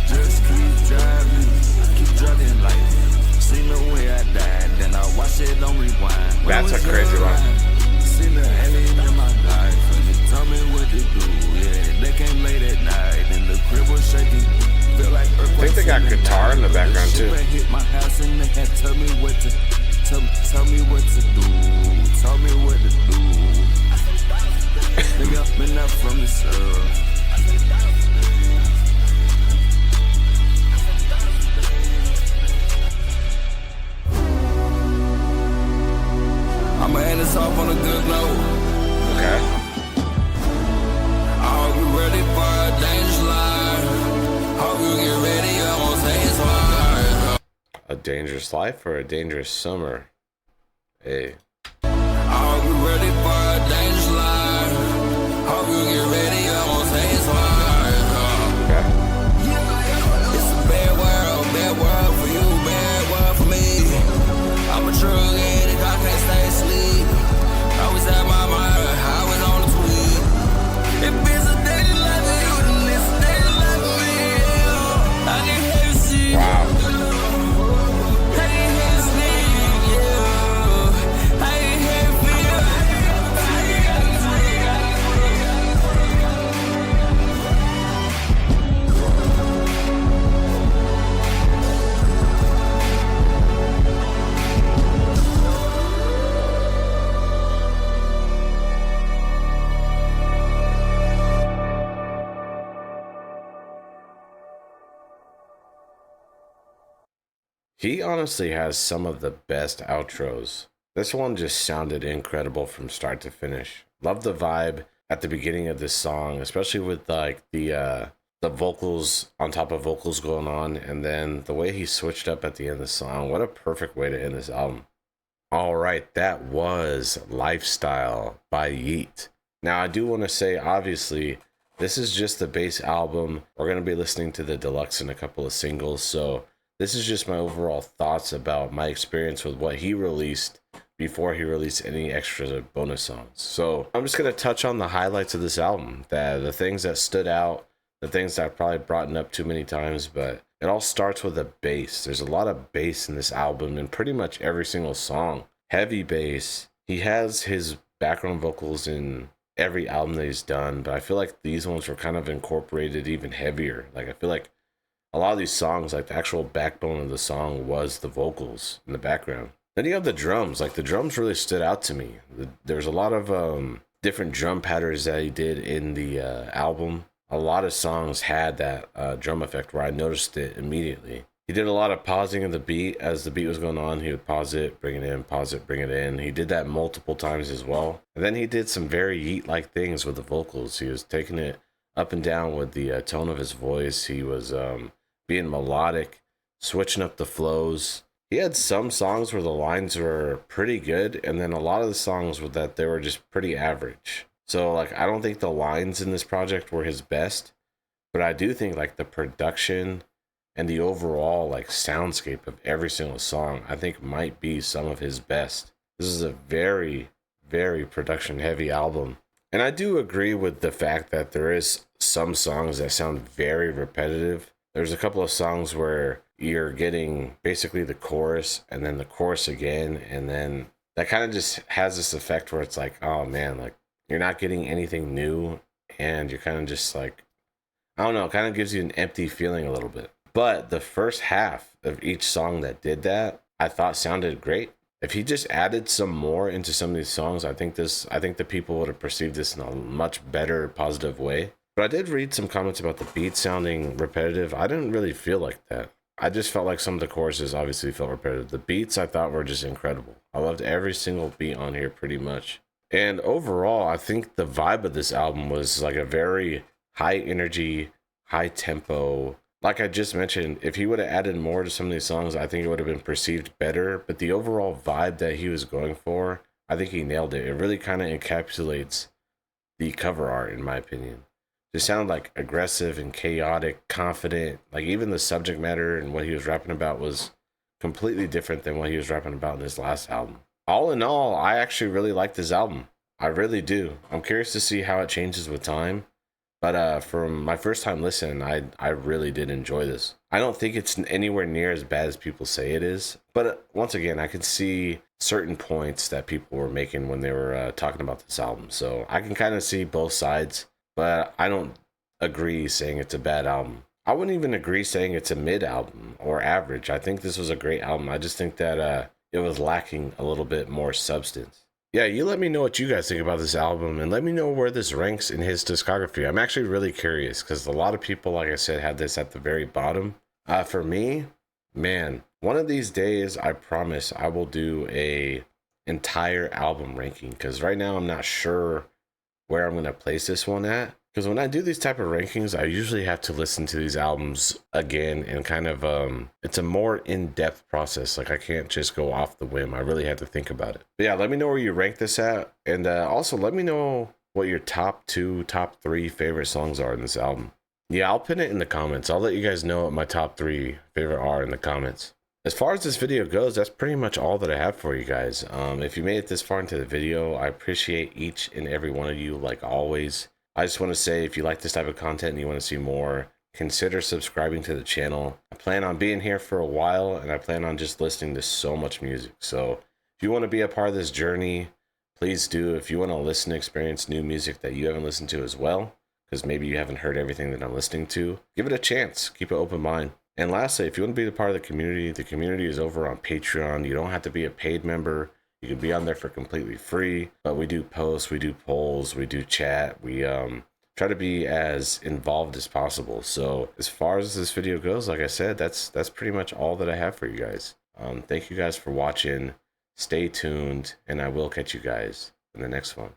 C: Just keep driving life. Seen the way I died, then I watched it on rewind.
A: That's a crazy line.
C: Seen the alien in my life, and they tell me what to do. Yeah, they came late at night, and the crib was shaking. Feel like
A: I think they got guitar in the background too.
C: Hit my house, and they had tell me what to do. Tell me what to do. Maybe I've been up from the sun. I'ma end this off on a good note.
A: Okay.
C: Are we ready for a dangerous life? Hope you get ready, I won't say it's hard.
A: A dangerous life or a dangerous summer? Hey.
C: Are we ready for a dangerous life? Hope you get ready, I won't say it's hard.
A: Okay.
C: It's a bad world for you, bad world for me. I'm a drug addict, I can't stay asleep. I was at my mind, I was on the tweet. If it's a daily life for you, then it's a daily life for me. I can hear you see.
A: Wow. He honestly has some of the best outros. This one just sounded incredible from start to finish. Love the vibe at the beginning of this song, especially with like the vocals on top of vocals going on, and then the way he switched up at the end of the song. What a perfect way to end this album. All right, that was Lyfestyle by Yeat. Now, I do want to say, obviously, this is just the base album. We're going to be listening to the deluxe and a couple of singles, so this is just my overall thoughts about my experience with what he released before he released any extra bonus songs. So I'm just going to touch on the highlights of this album, the things that stood out, the things that I probably brought up too many times, but it all starts with a bass. There's a lot of bass in this album in pretty much every single song. Heavy bass. He has his background vocals in every album that he's done, but I feel like these ones were kind of incorporated even heavier. Like, I feel like a lot of these songs, like the actual backbone of the song was the vocals in the background. Then you have the drums. Like, the drums really stood out to me. There's a lot of different drum patterns that he did in the album. A lot of songs had that drum effect where I noticed it immediately. He did a lot of pausing of the beat. As the beat was going on, he would pause it, bring it in, pause it, bring it in. He did that multiple times as well. And then he did some very Yeat-like things with the vocals. He was taking it up and down with the tone of his voice. He was being melodic, switching up the flows. He had some songs where the lines were pretty good, and then a lot of the songs were that they were just pretty average. So, like, I don't think the lines in this project were his best, but I do think, like, the production and the overall, like, soundscape of every single song, I think might be some of his best. This is a very, very production-heavy album. And I do agree with the fact that there is some songs that sound very repetitive. There's a couple of songs where you're getting basically the chorus and then the chorus again, and then that kind of just has this effect where it's like, oh man, like, you're not getting anything new, and you're kind of just like, I don't know, it kind of gives you an empty feeling a little bit. But the first half of each song that did that, I thought sounded great. If he just added some more into some of these songs, I think the people would have perceived this in a much better, positive way. But I did read some comments about the beat sounding repetitive. I didn't really feel like that. I just felt like some of the choruses obviously felt repetitive. The beats I thought were just incredible. I loved every single beat on here pretty much. And overall, I think the vibe of this album was like a very high energy, high tempo. Like I just mentioned, if he would have added more to some of these songs, I think it would have been perceived better. But the overall vibe that he was going for, I think he nailed it. It really kind of encapsulates the cover art, in my opinion. It sounded like aggressive and chaotic, confident. Like, even the subject matter and what he was rapping about was completely different than what he was rapping about in his last album. All in all, I actually really like this album. I really do. I'm curious to see how it changes with time. But from my first time listening, I really did enjoy this. I don't think it's anywhere near as bad as people say it is. But once again, I can see certain points that people were making when they were talking about this album. So I can kind of see both sides. But I don't agree saying it's a bad album. I wouldn't even agree saying it's a mid album or average. I think this was a great album. I just think that it was lacking a little bit more substance. Yeah, you let me know what you guys think about this album, and let me know where this ranks in his discography. I'm actually really curious because a lot of people, like I said, had this at the very bottom. For me, man, one of these days, I promise I will do a entire album ranking, because right now I'm not sure where I'm going to place this one at. Because when I do these type of rankings, I usually have to listen to these albums again and kind of, it's a more in-depth process. Like, I can't just go off the whim. I really had to think about it. But yeah, let me know where you rank this at. And also let me know what your top 2, top 3 favorite songs are in this album. Yeah, I'll pin it in the comments. I'll let you guys know what my top 3 favorite are in the comments. As far as this video goes, that's pretty much all that I have for you guys. If you made it this far into the video, I appreciate each and every one of you, like always. I just want to say, if you like this type of content and you want to see more, consider subscribing to the channel. I plan on being here for a while, and I plan on just listening to so much music. So if you want to be a part of this journey, please do. If you want to listen and experience new music that you haven't listened to as well, because maybe you haven't heard everything that I'm listening to, give it a chance. Keep an open mind. And lastly, if you want to be a part of the community is over on Patreon. You don't have to be a paid member. You can be on there for completely free, but we do posts, we do polls, we do chat, we try to be as involved as possible. So as far as this video goes, like I said, that's pretty much all that I have for you guys. Thank you guys for watching. Stay tuned, and I will catch you guys in the next one.